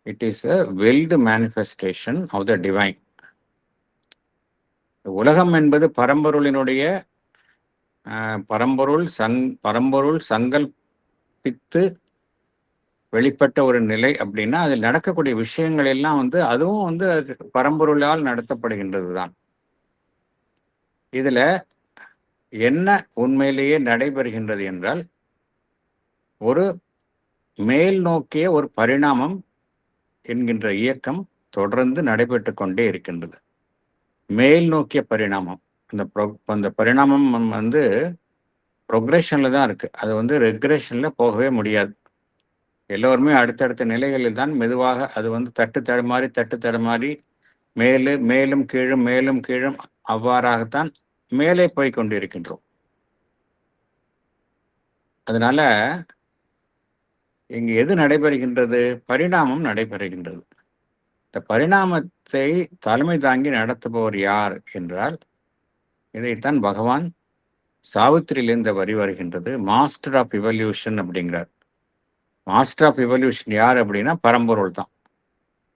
A: It is a willed manifestation of the divine. உலகம் என்பது பரம்பொருளினுடைய பரம்பொருள் சங்கல்பித்து வெளிப்பட்ட ஒரு நிலை. அப்படின்னா அதில் நடக்கக்கூடிய விஷயங்கள் எல்லாம் அதுவும் பரம்பொருளால் நடத்தப்படுகின்றது தான். இதுல என்ன உண்மையிலேயே நடைபெறுகின்றது என்றால், ஒரு மேல் நோக்கிய ஒரு பரிணாமம் என்கின்ற இயக்கம் தொடர்ந்து நடைபெற்று கொண்டே இருக்கின்றது. மேல் நோக்கிய பரிணாமம். அந்த பரிணாமம் ப்ரொக்ரெஷன்ல தான் இருக்கு. அது ரெக்ரெஷன்ல போகவே முடியாது. எல்லோருமே அடுத்தடுத்த நிலைகளில் தான் மெதுவாக அது தட்டு தடுமாறி மேலும் கீழும் அவ்வாறாகத்தான் மேலே போய் கொண்டிருக்கின்றோம். அதனால இங்கு எது நடைபெறுகின்றது? பரிணாமம் நடைபெறுகின்றது. இந்த பரிணாமத்தை தலைமை தாங்கி நடத்துபவர் யார் என்றால், இதைத்தான் பகவான் சாவித்திரியிலிருந்து வரி வருகின்றது. மாஸ்டர் ஆஃப் இவல்யூஷன் அப்படிங்கிறார். மாஸ்டர் ஆஃப் இவல்யூஷன் யார் அப்படின்னா பரம்பொருள் தான்.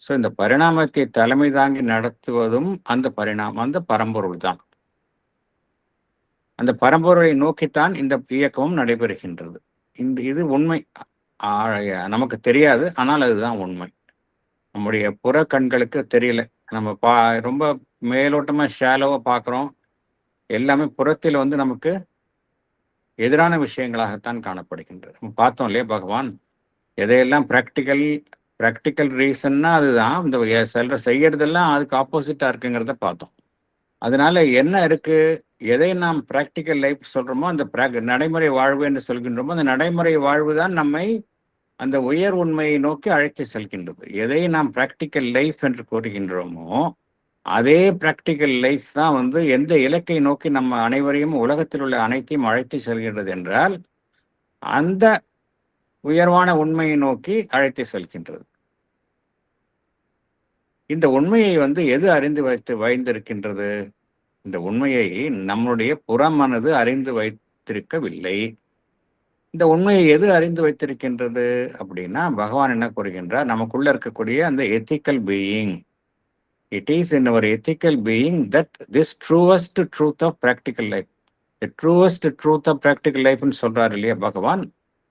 A: ஸோ இந்த பரிணாமத்தை தலைமை தாங்கி நடத்துவதும் அந்த பரம்பொருள் தான். அந்த பரம்பொருளை நோக்கித்தான் இந்த இயக்கமும் நடைபெறுகின்றது. இது உண்மை. நமக்கு தெரியாது, ஆனால் அதுதான் உண்மை. நம்முடைய புற கண்களுக்கு தெரியல. நம்ம ரொம்ப மேலோட்டமா ஷாலோவா பார்க்குறோம். எல்லாமே புறத்தில் நமக்கு எதிரான விஷயங்களாகத்தான் காணப்படுகின்றது. நம்ம பார்த்தோம் இல்லையா, பகவான் எதையெல்லாம் ப்ராக்டிக்கல் ரீசன்னா அதுதான். இந்த செய்யறதெல்லாம் அதுக்கு ஆப்போசிட்டா இருக்குங்கிறத பார்த்தோம். அதனால என்ன இருக்கு? எதை நாம் ப்ராக்டிக்கல் லைஃப் சொல்றோமோ, அந்த நடைமுறை வாழ்வு என்று சொல்கின்றோமோ, அந்த நடைமுறை வாழ்வு தான் நம்மை அந்த உயர் உண்மையை நோக்கி அழைத்து செல்கின்றது. எதை நாம் ப்ராக்டிக்கல் லைஃப் என்று கூறுகின்றோமோ, அதே ப்ராக்டிக்கல் லைஃப் தான் எந்த இலக்கை நோக்கி நம்ம அனைவரையும், உலகத்தில் உள்ள அனைத்தையும் அழைத்து செல்கின்றது என்றால், அந்த உயர்வான உண்மையை நோக்கி அழைத்து செல்கின்றது. இந்த உண்மையை எது அறிந்து வைத்திருக்கின்றது? இந்த உண்மையை நம்முடைய புறமனது அறிந்து வைத்திருக்கவில்லை. இந்த உண்மையை எது அறிந்து வைத்திருக்கின்றது அப்படின்னா, பகவான் என்ன கூறுகின்றார்? நமக்குள்ள இருக்கக்கூடிய அந்த ethical being. It is in our ethical being that this truest truth of practical life. The truest truth of practical லைஃப்னு சொல்றாரு இல்லையா பகவான்,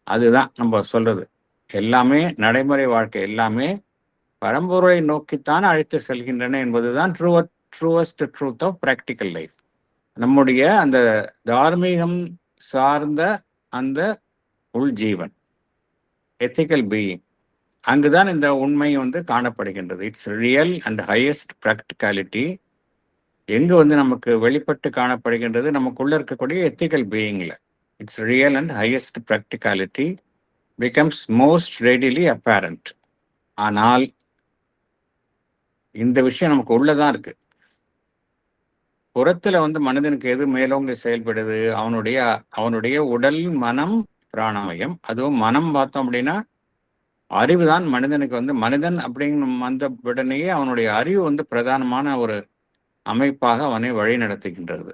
A: அதுதான் நம்ம சொல்றது. எல்லாமே நடைமுறை வாழ்க்கை எல்லாமே பரம்பொருளை நோக்கித்தான் அழைத்து செல்கின்றன என்பதுதான் truest truth of practical life. நம்முடைய அந்த தார்மீகம் சார்ந்த அந்த உள்ஜீவன், எத்திக்கல் பீயிங், அங்குதான் இந்த உண்மை காணப்படுகின்றது. It's real and highest practicality. எங்கு நமக்கு வெளிப்பட்டு காணப்படுகின்றது? நமக்குள்ள இருக்கக்கூடிய எத்திக்கல் பீயிங்ல. It's real and highest practicality becomes most readily apparent. ஆனால் இந்த விஷயம் நமக்கு உள்ளதான் இருக்கு. புறத்துல மனிதனுக்கு எது மேலோங்கி செயல்படுது? அவனுடைய உடல், மனம், பிராணமயம். அதுவும் மனம் பார்த்தோம் அப்படின்னா அறிவு தான் மனிதனுக்கு மனிதன் அப்படிங்கிற வந்த உடனேயே அவனுடைய அறிவு பிரதானமான ஒரு அமைப்பாக அவனை வழி நடத்துகின்றது.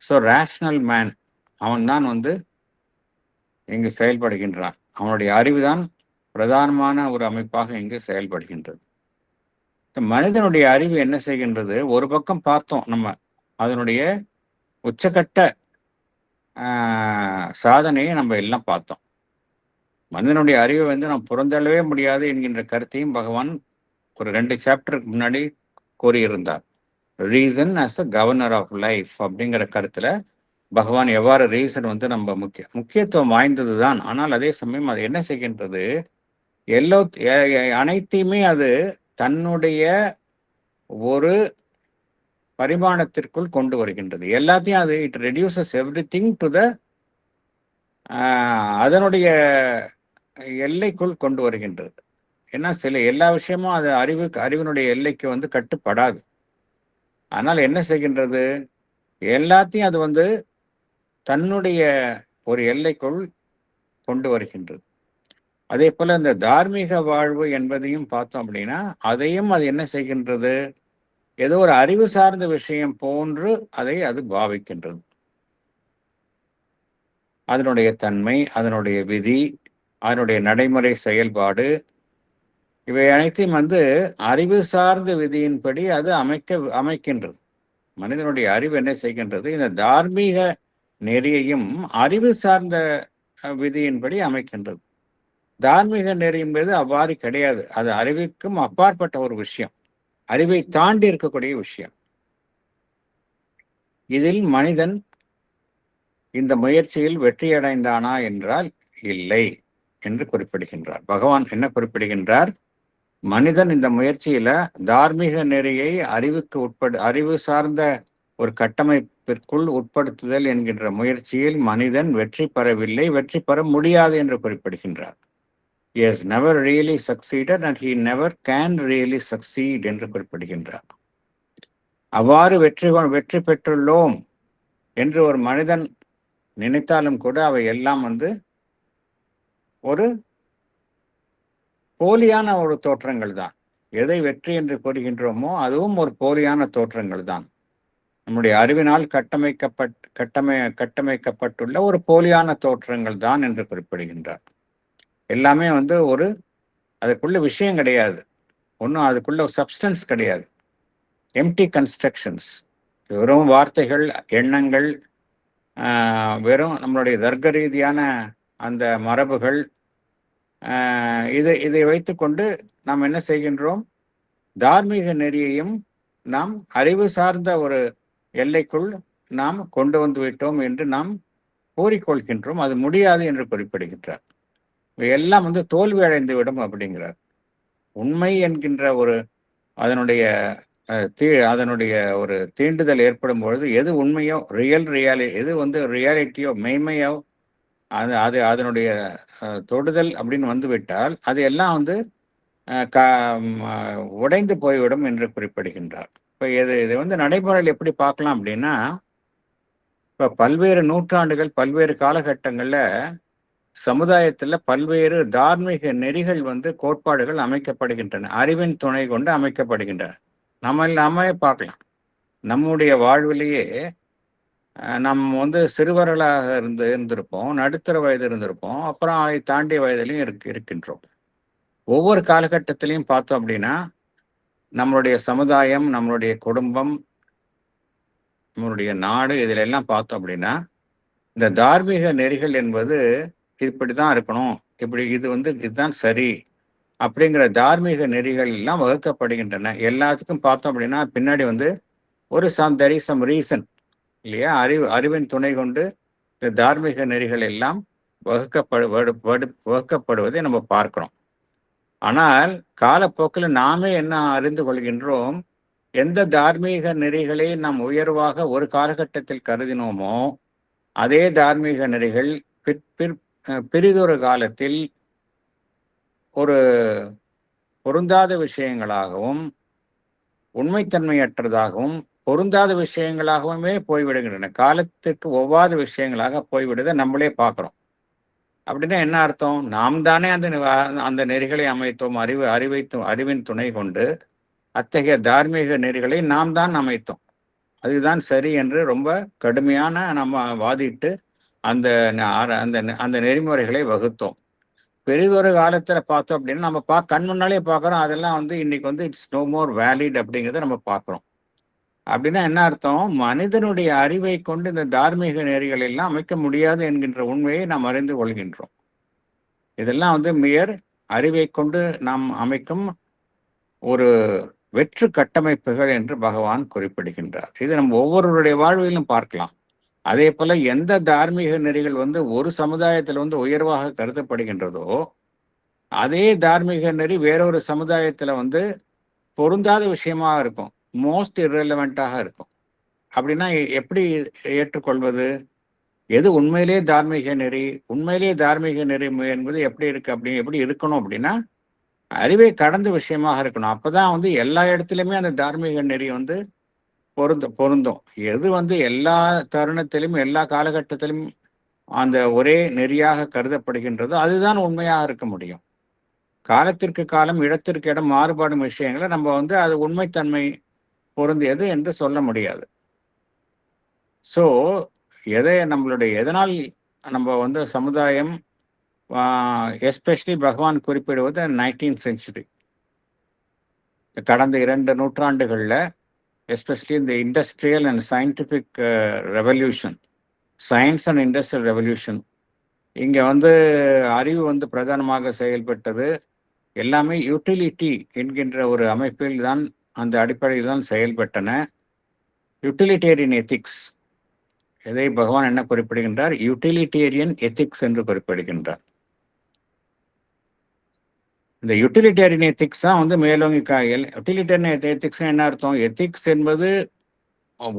A: ஸோ ரேஷனல் மேன் அவன் தான் இங்கு செயல்படுகின்றான். அவனுடைய அறிவுதான் பிரதானமான ஒரு அமைப்பாக இங்கு செயல்படுகின்றது. மனிதனுடைய அறிவு என்ன செய்கின்றது? ஒரு பக்கம் பார்த்தோம் நம்ம. அதனுடைய உச்சக்கட்ட சாதனையை நம்ம எல்லாம் பார்த்தோம். மனிதனுடைய அறிவை வந்து நாம் புறந்தள்ளவே முடியாது என்கின்ற கருத்தையும் பகவான் ஒரு 2 சாப்டருக்கு முன்னாடி கூறியிருந்தார். Reason as a governor of life அப்படிங்கிற கருத்துல பகவான் எவ்வாறு ரீசன் வந்து நம்ம முக்கியத்துவம் வாய்ந்தது தான். ஆனால் அதே சமயம் அது என்ன செய்கின்றது? அனைத்தையுமே அது தன்னுடைய ஒரு பரிமாணத்திற்குள் கொண்டு வருகின்றது. எல்லாத்தையும் அது it reduces everything to the அதனுடைய எல்லைக்குள் கொண்டு வருகின்றது. ஏன்னா எல்லா விஷயமும் அது அறிவினுடைய எல்லைக்கு வந்து கட்டுப்படாது. ஆனால் என்ன செய்கின்றது? எல்லாத்தையும் அது வந்து தன்னுடைய ஒரு எல்லைக்குள் கொண்டு வருகின்றது. அதே போல இந்த தார்மீக வாழ்வு என்பதையும் பார்த்தோம் அப்படின்னா, அதையும் அது என்ன செய்கின்றது? ஏதோ ஒரு அறிவு சார்ந்த விஷயம் போன்று அதை அது பாவிக்கின்றது. அதனுடைய தன்மை, அதனுடைய விதி, அதனுடைய நடைமுறை செயல்பாடு, இவை அனைத்தையும் வந்து அறிவு சார்ந்த விதியின்படி அது அமைக்கின்றது. மனிதனுடைய அறிவு என்ன செய்கின்றது? இந்த தார்மீக நெறியையும் அறிவு சார்ந்த விதியின்படி அமைக்கின்றது. தார்மீக நெறி என்பது அவ்வாறு கிடையாது. அது அறிவுக்கும் அப்பாற்பட்ட ஒரு விஷயம், அறிவை தாண்டி இருக்கக்கூடிய விஷயம். இதில் மனிதன் இந்த முயற்சியில் வெற்றியடைந்தானா என்றால் இல்லை என்று குறிப்பிடுகின்றார். பகவான் என்ன குறிப்பிடுகின்றார்? மனிதன் இந்த முயற்சியில தார்மீக நெறியை அறிவு சார்ந்த ஒரு கட்டமைப்பிற்குள் உட்படுத்துதல் என்கின்ற முயற்சியில் மனிதன் வெற்றி பெறவில்லை, வெற்றி பெற முடியாது என்று குறிப்பிடுகின்றார். He has never really succeeded and he never can really succeed என்று குறிப்பிடுகின்றார். அவ்வாறு வெற்றி பெற்றுள்ளோம் என்று ஒரு மனிதன் நினைத்தாலும் கூட அவை எல்லாம் வந்து ஒரு போலியான ஒரு தோற்றங்கள் தான். எதை வெற்றி என்று கூறுகின்றோமோ அதுவும் ஒரு போலியான தோற்றங்கள் தான். நம்முடைய அறிவினால் கட்டமைக்கப்பட்டுள்ள ஒரு போலியான தோற்றங்கள் தான் என்று குறிப்பிடுகின்றார். எல்லாமே வந்து அதுக்குள்ள விஷயம் கிடையாது, ஒன்றும் அதுக்குள்ள சப்ஸ்டன்ஸ் கிடையாது. எம்டி கன்ஸ்ட்ரக்ஷன்ஸ், வெறும் வார்த்தைகள், எண்ணங்கள், வெறும் நம்மளுடைய தர்க்க ரீதியான அந்த மரபுகள், இதை வைத்துக்கொண்டு நாம் என்ன செய்கின்றோம்? தார்மீக நெறியையும் நாம் அறிவு சார்ந்த ஒரு எல்லைக்குள் நாம் கொண்டு வந்து விட்டோம் என்று நாம் கூறிக்கொள்கின்றோம். அது முடியாது என்று குறிப்பிடுகின்றார். எல்லாம் வந்து தோல்வி அடைந்து விடும் அப்படிங்கிறார். உண்மை என்கின்ற அதனுடைய ஒரு தீண்டுதல் ஏற்படும் பொழுது எது உண்மையோ, எது வந்து ரியாலிட்டியோ, மெய்மையோ, அதனுடைய தொடுதல் அப்படின்னு வந்துவிட்டால் அது எல்லாம் வந்து உடைந்து போய்விடும் என்று குறிப்பிடுகின்றார். இப்போ இது வந்து நடைமுறையில் எப்படி பார்க்கலாம் அப்படின்னா, இப்போ பல்வேறு நூற்றாண்டுகள், பல்வேறு காலகட்டங்களில் சமுதாயத்தில் பல்வேறு தார்மீக நெறிகள் வந்து கோட்பாடுகள் அமைக்கப்படுகின்றன, அறிவின் துணை கொண்டு அமைக்கப்படுகின்றன. நம்ம பார்க்கலாம். நம்முடைய வாழ்விலேயே நம்ம வந்து சிறுவர்களாக இருந்திருப்போம், நடுத்தர வயது இருந்திருப்போம், அப்புறம் அதை தாண்டிய வயதிலையும் இருக்கின்றோம். ஒவ்வொரு காலகட்டத்திலையும் பார்த்தோம் அப்படின்னா நம்மளுடைய சமுதாயம், நம்மளுடைய குடும்பம், நம்மளுடைய நாடு, இதில் எல்லாம் பார்த்தோம் அப்படின்னா இந்த தார்மீக நெறிகள் என்பது இப்படிதான் இருக்கணும், இதுதான் சரி அப்படிங்கிற தார்மீக நெறிகள் எல்லாம் வகுக்கப்படுகின்றன. எல்லாத்துக்கும் பார்த்தோம் அப்படின்னா பின்னாடி வந்து there is some reason இல்லையா? அறிவின் துணை கொண்டு இந்த தார்மீக நெறிகள் எல்லாம் வகுக்கப்படுவதை நம்ம பார்க்கிறோம். ஆனால் காலப்போக்கில் நாமே என்ன அறிந்து கொள்கின்றோம்? எந்த தார்மீக நெறிகளை நாம் உயர்வாக ஒரு காலகட்டத்தில் கருதினோமோ அதே தார்மீக நெறிகள் பிறிதொரு காலத்தில் ஒரு பொருந்தாத விஷயங்களாகவும், உண்மைத்தன்மையற்றதாகவும், பொருந்தாத விஷயங்களாகவுமே போய்விடுகின்றன. காலத்துக்கு ஒவ்வாத விஷயங்களாக போய்விடுவதை நம்மளே பார்க்கிறோம். அப்படின்னா என்ன அர்த்தம்? நாம் தானே அந்த நெறிகளை அமைத்தோம். அறிவின் துணை கொண்டு அத்தகைய தார்மீக நெறிகளை நாம் தான் அமைத்தோம். அதுதான் சரி என்று ரொம்ப கடுமையான நம்ம வாதிட்டு அந்த நெறிமுறைகளை வகுத்தோம். பெரிதொரு காலத்துல பார்த்தோம் அப்படின்னா நம்ம கண் முன்னாலே பார்க்குறோம். அதெல்லாம் வந்து இன்னைக்கு வந்து இட்ஸ் நோ மோர் வேலிட் அப்படிங்கிறத நம்ம பார்க்குறோம். அப்படின்னா என்ன அர்த்தம்? மனிதனுடைய அறிவை கொண்டு இந்த தார்மீக நெறிகள் எல்லாம் அமைக்க முடியாது என்கின்ற உண்மையை நாம் அறிந்து கொள்கின்றோம். இதெல்லாம் வந்து அறிவை கொண்டு நாம் அமைக்கும் ஒரு வெற்று கட்டமைப்புகள் என்று பகவான் குறிப்பிடுகின்றார். இது நம்ம ஒவ்வொருவருடைய வாழ்விலும் பார்க்கலாம். அதே போல எந்த தார்மீக நெறிகள் வந்து ஒரு சமுதாயத்தில் வந்து உயர்வாக கருதப்படுகின்றதோ, அதே தார்மீக நெறி வேறொரு சமுதாயத்துல வந்து பொருந்தாத விஷயமா இருக்கும். மோஸ்ட் இரலவெண்டாக இருக்கும். அப்படின்னா எப்படி ஏற்றுக்கொள்வது? எது உண்மையிலேயே தார்மீக நெறி? உண்மையிலேயே தார்மீக நெறி என்பது எப்படி இருக்கணும் அப்படின்னா, அறிவை கடந்த விஷயமாக இருக்கணும். அப்பதான் வந்து எல்லா இடத்துலயுமே அந்த தார்மீக நெறி வந்து பொருந்தும். எது வந்து எல்லா தருணத்திலும், எல்லா காலகட்டத்திலும் அந்த ஒரே நெறியாக கருதப்படுகின்றதோ, அதுதான் உண்மையாக இருக்க முடியும். காலத்திற்கு காலம், இடத்திற்கு இடம் மாறுபடும் விஷயங்களை நம்ம வந்து அது உண்மைத்தன்மை பொருந்தியது என்று சொல்ல முடியாது. ஸோ, எதனால் நம்ம வந்து சமுதாயம் எஸ்பெஷலி பகவான் குறிப்பிடுவது 19th செஞ்சுரி. கடந்த 2 நூற்றாண்டுகள்ல எஸ்பெஷலி இந்த industrial and scientific revolution, science and industrial revolution, இங்க வந்து அறிவு வந்து பிரதானமாக செயல்பட்டது. எல்லாமே யூட்டிலிட்டி என்கின்ற ஒரு அமைப்பில் தான், அந்த அடிப்படையில் தான் செயல்பட்டன. யூட்டிலிட்டேரியன் எத்திக்ஸ், இதை பகவான் என்ன குறிப்பிடுகின்றார்? யூட்டிலிட்டேரியன் எத்திக்ஸ் என்று குறிப்பிடுகின்றார். இந்த யூட்டிலிட்டேரியன் எத்திக்ஸ் தான் வந்து மேலோங்கி யூட்டிலிட்டேரியன் எத்திக்ஸ் என்ன அர்த்தம்? எத்திக்ஸ் என்பது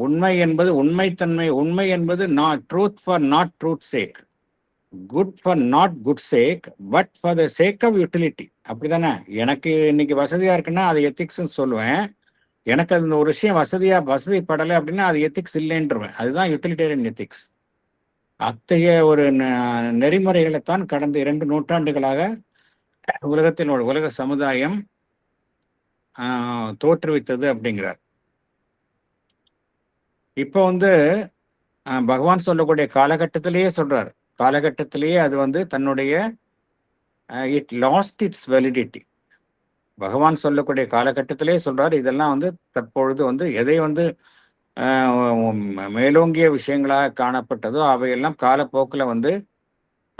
A: உண்மை என்பது உண்மைத்தன்மை, உண்மை என்பது truth for not truth sake, good for not good sake, but for the sake of utility. அப்படிதானே? எனக்கு இன்னைக்கு வசதியா இருக்குன்னா அது எத்திக்ஸ்ன்னு சொல்லுவேன். எனக்கு அந்த ஒரு விஷயம் வசதிப்படலை அப்படின்னா அது எத்திக்ஸ் இல்லைன்றவேன். அதுதான் யூட்டிலிட்டேரியன் எத்திக்ஸ். அத்தகைய ஒரு நெறிமுறைகளைத்தான் கடந்த 2 நூற்றாண்டுகளாக உலக சமுதாயம் தோற்றுவித்தது அப்படிங்கிறார். இப்போ வந்து பகவான் சொல்லக்கூடிய காலகட்டத்திலேயே சொல்றார். காலகட்டத்திலேயே அது வந்து தன்னுடைய இட் லாஸ்ட் இட்ஸ் வெலிடிட்டி. பகவான் சொல்லக்கூடிய காலகட்டத்திலே சொல்றார், இதெல்லாம் வந்து தற்பொழுது வந்து எதை வந்து மேலோங்கிய விஷயங்களாக காணப்பட்டதோ அவையெல்லாம் காலப்போக்கில் வந்து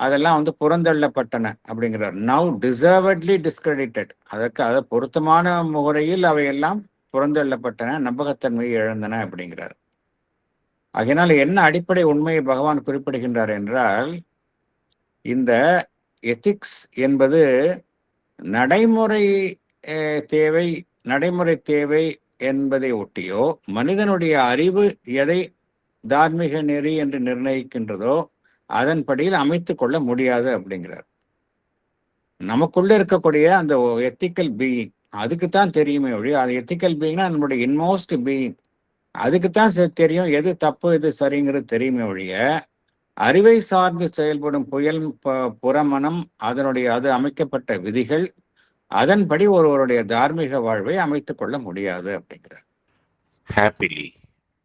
A: அதெல்லாம் வந்து புறந்தள்ளப்பட்டன அப்படிங்கிறார். நவ் டிசர்வட்லி டிஸ்கிரெடிட்டட். அதை பொருத்தமான முறையில் அவையெல்லாம் புறந்தள்ளப்பட்டன, நம்பகத்தன்மையை இழந்தன அப்படிங்கிறார். அதனால் என்ன அடிப்படை உண்மையை பகவான் குறிப்பிடுகின்றார் என்றால், இந்த எத்திக்ஸ் என்பது நடைமுறை தேவை என்பதை ஒட்டியோ, மனிதனுடைய அறிவு எதை தார்மீக நெறி என்று நிர்ணயிக்கின்றதோ அதன்படியில் அமைத்துக் கொள்ள முடியாது அப்படிங்கிறார். நமக்குள்ள இருக்கக்கூடிய அந்த எத்திக்கல் பீயிங் அதுக்குத்தான் தெரியுமே ஒழிய, அது எத்திக்கல் பீயிங்னா நம்மளுடைய இன்மோஸ்ட் பீயிங், அதுக்குத்தான் தெரியும் எது தப்பு எது சரிங்கிறது தெரியுமே ஒழிய, அறிவை சார்ந்து செயல்படும் புறமனம், அது அமைக்கப்பட்ட விதிகள், அதன்படி ஒருவருடைய தார்மீக வாழ்வை அமைத்துக் கொள்ள முடியாது அப்படிங்கிறார்.
B: Happily,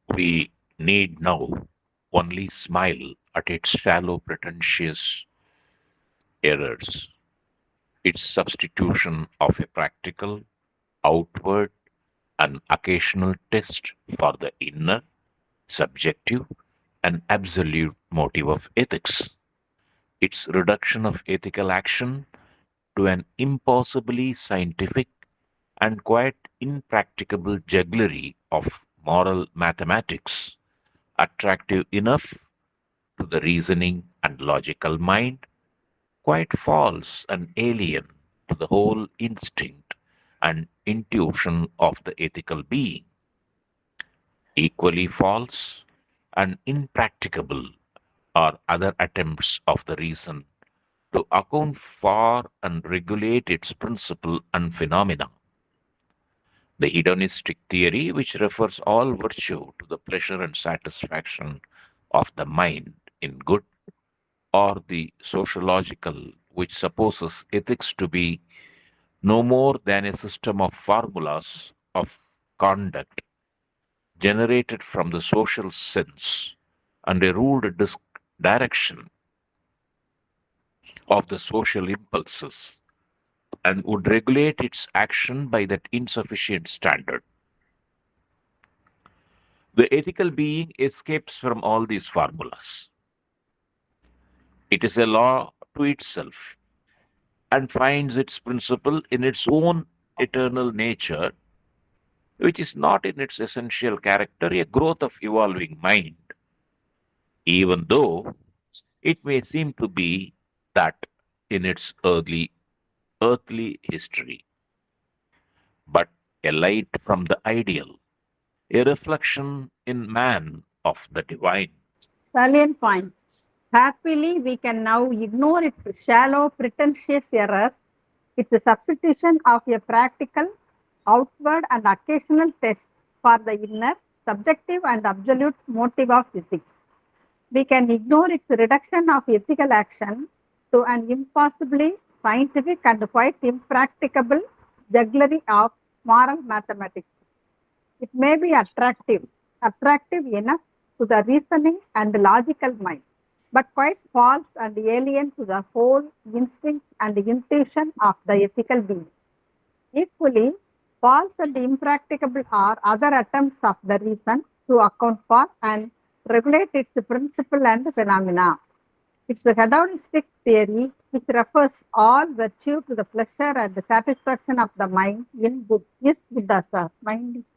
B: we need now only smile at its shallow, pretentious errors, its substitution of a practical, outward, and occasional test for the inner, subjective, and absolute motive of ethics, its reduction of ethical action to an impossibly scientific and quite impracticable jugglery of moral mathematics, attractive enough to the reasoning and logical mind, quite false and alien to the whole instinct and intuition of the ethical being. Equally false and impracticable are other attempts of the reason to account for and regulate its principle and phenomena. The hedonistic theory, which refers all virtue to the pleasure and satisfaction of the mind in good, or the sociological, which supposes ethics to be no more than a system of formulas of conduct generated from the social sense and a ruled direction, of the social impulses and would regulate its action by that insufficient standard. The ethical being escapes from all these formulas. It is a law to itself and finds its principle in its own eternal nature, which is not in its essential character a growth of evolving mind, even though it may seem to be that in its earthly history, but a light from the ideal, a reflection in man of the divine.
D: Salient point. Happily, we can now ignore its shallow, pretentious errors, its substitution of a practical, outward, and occasional test for the inner, subjective, and absolute motive of ethics. We can ignore its reduction of ethical action to an impossibly scientific and quite impracticable jugglery of moral mathematics. It may be attractive enough to the reasoning and logical mind, but quite false and alien to the whole instinct and intuition of the ethical being. Equally, false and impracticable are other attempts of the reason to account for and regulate its principle and phenomena. It's a hedonistic theory which refers all virtue to the pleasure and the satisfaction of the mind in good. Is Buddha, sir. Mind is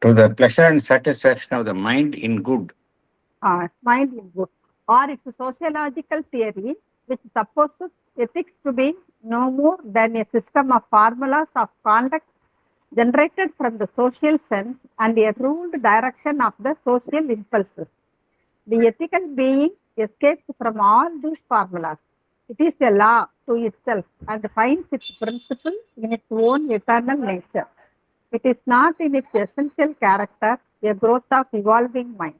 A: To the pleasure and satisfaction of the mind in good.
D: mind in good. Or it's a sociological theory which supposes ethics to be no more than a system of formulas of conduct generated from the social sense and a ruled direction of the social impulses. The ethical being escapes from all these formulas. It is a law to itself and finds its principle in its own eternal nature. It is not in its essential character a growth of evolving mind.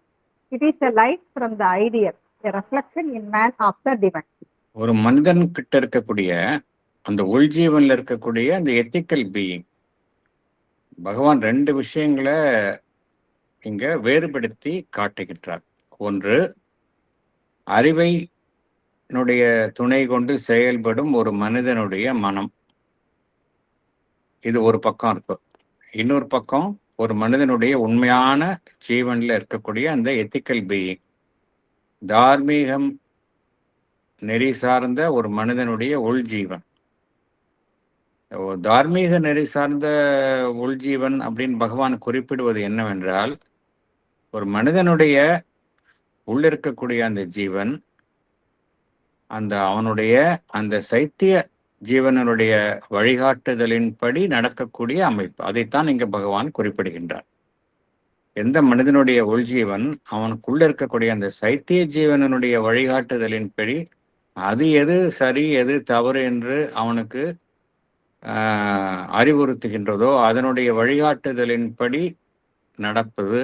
D: It is a light from the ideal, a reflection in man of the divine.
A: ஒரு மனிதன் கிட்ட இருக்கக்கூடிய அந்த உள்ஜீவன்ல இருக்கக்கூடிய அந்த ethical being, பகவான் ரெண்டு விஷயங்களை இங்க வேறுபடுத்தி காட்டுகின்றார். ஒன்று, அறிவையினுடைய துணை கொண்டு செயல்படும் ஒரு மனிதனுடைய மனம், இது ஒரு பக்கம் இருக்கு. இன்னொரு பக்கம் ஒரு மனிதனுடைய உண்மையான ஜீவன்ல இருக்கக்கூடிய அந்த எத்திக்கல் பீயிங், தார்மீகம் நெறி சார்ந்த ஒரு மனிதனுடைய உள்ஜீவன். தார்மீக நெறி சார்ந்த உள்ஜீவன் அப்படின்னு பகவான் குறிப்பிடுவது என்னவென்றால், ஒரு மனிதனுடைய உள்ளிருக்கக்கூடிய அந்த ஜீவன் அவனுடைய அந்த சைத்திய ஜீவனுடைய வழிகாட்டுதலின்படி நடக்கக்கூடிய அமைப்பு, அதைத்தான் இங்க பகவான் குறிப்பிடுகின்றார். எந்த மனிதனுடைய உள்ஜீவன் அவனுக்குள்ள இருக்கக்கூடிய அந்த சைத்திய ஜீவனுடைய வழிகாட்டுதலின்படி அது எது சரி எது தவறு என்று அவனுக்கு அறிவுறுத்துகின்றதோ அதனுடைய வழிகாட்டுதலின்படி நடப்பது,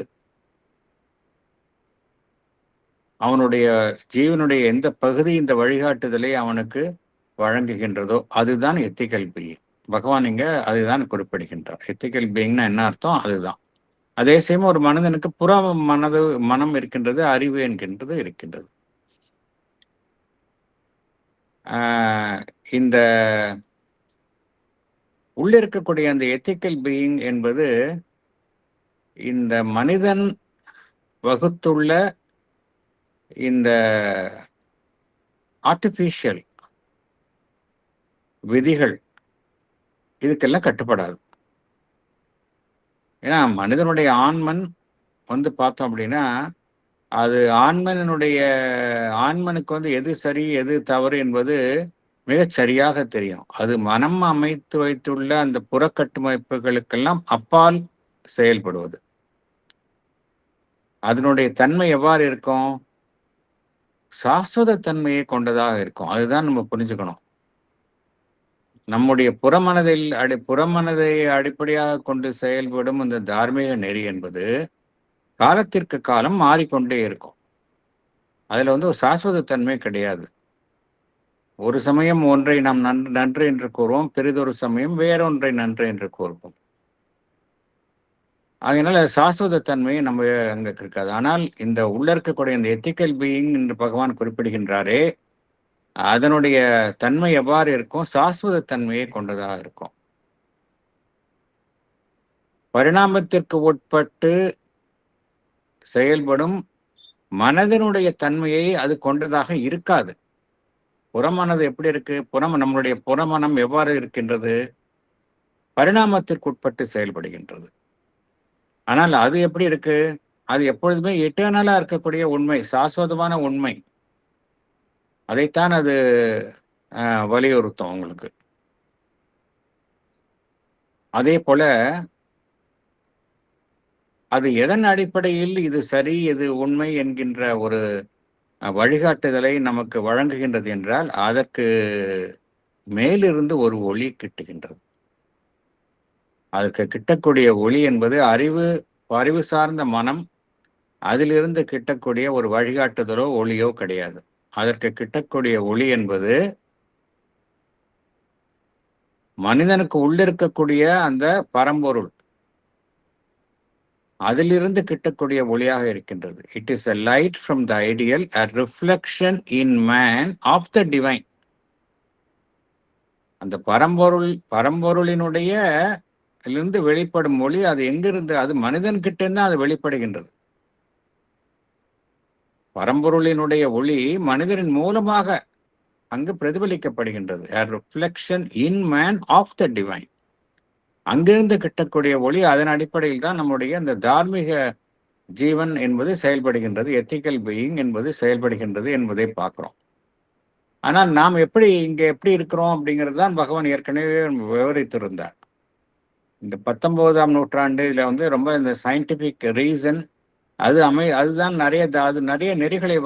A: அவனுடைய ஜீவனுடைய எந்த பகுதி இந்த வழிகாட்டுதலை அவனுக்கு வழங்குகின்றதோ அதுதான் எத்திக்கல் பீயிங். பகவான் இங்க அதுதான் குறிப்பிடுகின்றார். எத்திக்கல் பீயிங்னா என்ன அர்த்தம்? அதுதான். அதே சமயம் ஒரு மனிதனுக்கு புற மனம் இருக்கின்றது, அறிவு என்கின்றது இருக்கின்றது. இந்த உள்ளிருக்கக்கூடிய அந்த எத்திக்கல் பீயிங் என்பது இந்த மனிதன் வகுத்துள்ள இந்த ஆர்டிஃபிஷியல் விதிகள் இதுக்கெல்லாம் கட்டுப்படாது. ஏன்னா மனிதனுடைய ஆன்மன் பார்த்தோம் அப்படின்னா, அது ஆன்மனுக்கு எது சரி எது தவறு என்பது மிகச் சரியாக தெரியும். அது மனம் அமைத்து வைத்துள்ள அந்த புறக்கட்டுமைப்புகளுக்கெல்லாம் அப்பால் செயல்படுவது. அதனுடைய தன்மை எவ்வாறு இருக்கும்? சாஸ்வத தன்மையை கொண்டதாக இருக்கும். அதுதான் நம்ம புரிஞ்சுக்கணும். நம்முடைய புறமனதை அடிப்படையாக கொண்டு செயல்படும் இந்த தார்மீக நெறி என்பது காலத்திற்கு காலம் மாறிக்கொண்டே இருக்கும். அதுல ஒரு சாஸ்வத தன்மை கிடையாது. ஒரு சமயம் ஒன்றை நாம் நன்று என்று கூறுவோம், பெரிதொரு சமயம் வேறொன்றை நன்று என்று கூறுவோம். அதனால சாஸ்வத தன்மையை நம்ம அங்க இருக்காது. ஆனால் இந்த உள்ள இருக்கக்கூடிய இந்த எத்திக்கல் பீயிங் என்று பகவான் குறிப்பிடுகின்றாரே, அதனுடைய தன்மை எவ்வாறு இருக்கும்? சாஸ்வத தன்மையை கொண்டதாக இருக்கும். பரிணாமத்திற்கு உட்பட்டு செயல்படும் மனதினுடைய தன்மையை அது கொண்டதாக இருக்காது. புறமனது எப்படி இருக்கு? நம்மளுடைய புறமனம் எவ்வாறு இருக்கின்றது? பரிணாமத்திற்கு உட்பட்டு செயல்படுகின்றது. ஆனால் அது எப்படி இருக்கு? அது எப்பொழுதுமே எட்டர்னலா இருக்கக்கூடிய உண்மை, சாஸ்வதமான உண்மை. அதைத்தான் அது வலியுறுத்தும் உங்களுக்கு. அதே போல அது எதன் அடிப்படையில் இது சரி, இது உண்மை என்கின்ற ஒரு வழிகாட்டுதலை நமக்கு வழங்குகின்றது என்றால், அதற்கு மேலிருந்து ஒரு ஒளி கிட்டுகின்றது. அதற்கு கிட்டக்கூடிய ஒளி என்பது அறிவு சார்ந்த மனம், அதிலிருந்து கிட்டக்கூடிய ஒரு வழிகாட்டுதலோ ஒளியோ கிடையாது. அதற்கு கிட்டக்கூடிய ஒளி என்பது மனிதனுக்கு உள்ளிருக்கக்கூடிய அந்த பரம்பொருள், அதிலிருந்து கிட்டக்கூடிய ஒளியாக இருக்கின்றது. It is a light from the ideal, a reflection in man of the divine. அந்த பரம்பொருளினுடைய இருந்து வெளிப்படும் ஒளி அது எங்கிருந்து? அது மனிதன் கிட்ட இருந்து அது வெளிப்படுகின்றது. பரம்பொருளினுடைய ஒளி மனிதனின் மூலமாக அங்கு பிரதிபலிக்கப்படுகின்றது. a reflection in man of the divine. அங்கிருந்து கிட்டக்கூடிய ஒளி, அதன் அடிப்படையில் தான் நம்முடைய அந்த தார்மீக ஜீவன் என்பது செயல்படுகின்றது, எத்திக்கல் பீயிங் என்பது செயல்படுகின்றது என்பதை பார்க்கிறோம். ஆனால் நாம் இங்க எப்படி இருக்கிறோம் அப்படிங்கிறது தான் பகவான் ஏற்கனவே விவரித்திருந்தார். இந்த 19ஆம் நூற்றாண்டு இதுல ரொம்ப இந்த சயின்டிபிக் ரீசன் அதுதான் அது நிறைய நெறிகளை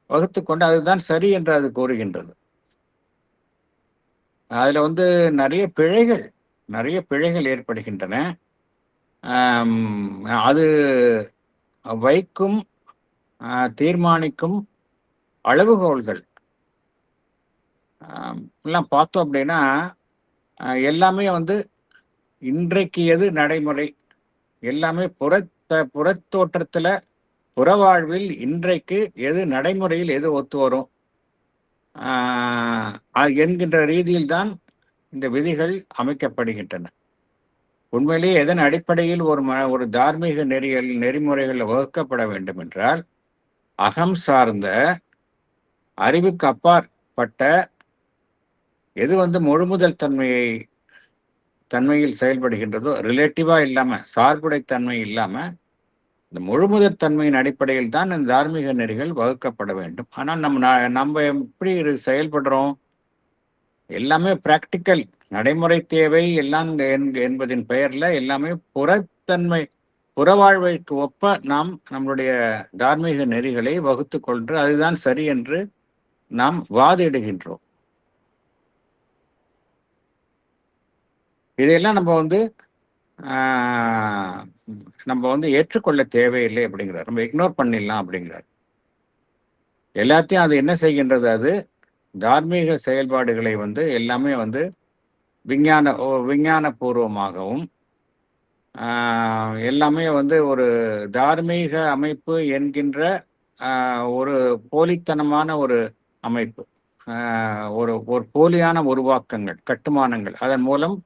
A: வகுத்து கொண்டு அதுதான் சரி என்று அது கூறுகின்றது. அதுல நிறைய பிழைகள் ஏற்படுகின்றன. அது வைக்கும் தீர்மானிக்கும் அளவுகோல்கள் எல்லாம் பார்த்தோம் அப்படின்னா, எல்லாமே இன்றைக்கு எது நடைமுறை, எல்லாமே புறத்தோற்றத்துல புறவாழ்வில் இன்றைக்கு எது நடைமுறையில் எது ஒத்து வரும் என்கின்ற ரீதியில் தான் இந்த விதிகள் அமைக்கப்படுகின்றன. உண்மையிலேயே எதன் அடிப்படையில் ஒரு தார்மீக நெறிமுறைகள் வகுக்கப்பட வேண்டும் என்றால், அகம் சார்ந்த அறிவுக்கு அப்பாற்பட்ட எது முழுமுதல் தன்மையில் செயல்படுகின்றதோ, ரிலேட்டிவா இல்லாம, சார்புடை தன்மை இல்லாம, இந்த முழுமுதற் தன்மையின் அடிப்படையில் தான் இந்த தார்மீக நெறிகள் வகுக்கப்பட வேண்டும். ஆனால் நம்ம எப்படி செயல்படுறோம்? எல்லாமே பிராக்டிக்கல், நடைமுறை தேவை எல்லாம் என்பதின் பெயர்ல எல்லாமே புறவாழ்வைக்கு ஒப்ப நாம் நம்மளுடைய தார்மீக நெறிகளை வகுத்து கொண்டு அதுதான் சரி என்று நாம் வாதிடுகின்றோம். இதையெல்லாம் நம்ம ஏற்றுக்கொள்ள தேவையில்லை அப்படிங்கிறார். நம்ம இக்னோர் பண்ணிடலாம் அப்படிங்கிறார். எல்லாத்தையும் அது என்ன செய்கின்றது? அது தார்மீக செயல்பாடுகளை எல்லாமே விஞ்ஞான பூர்வமாகவும் எல்லாமே ஒரு தார்மீக அமைப்பு என்கின்ற ஒரு போலித்தனமான ஒரு அமைப்பு, ஒரு போலியான உருவாக்கங்கள், கட்டுமானங்கள், அதன் மூலம்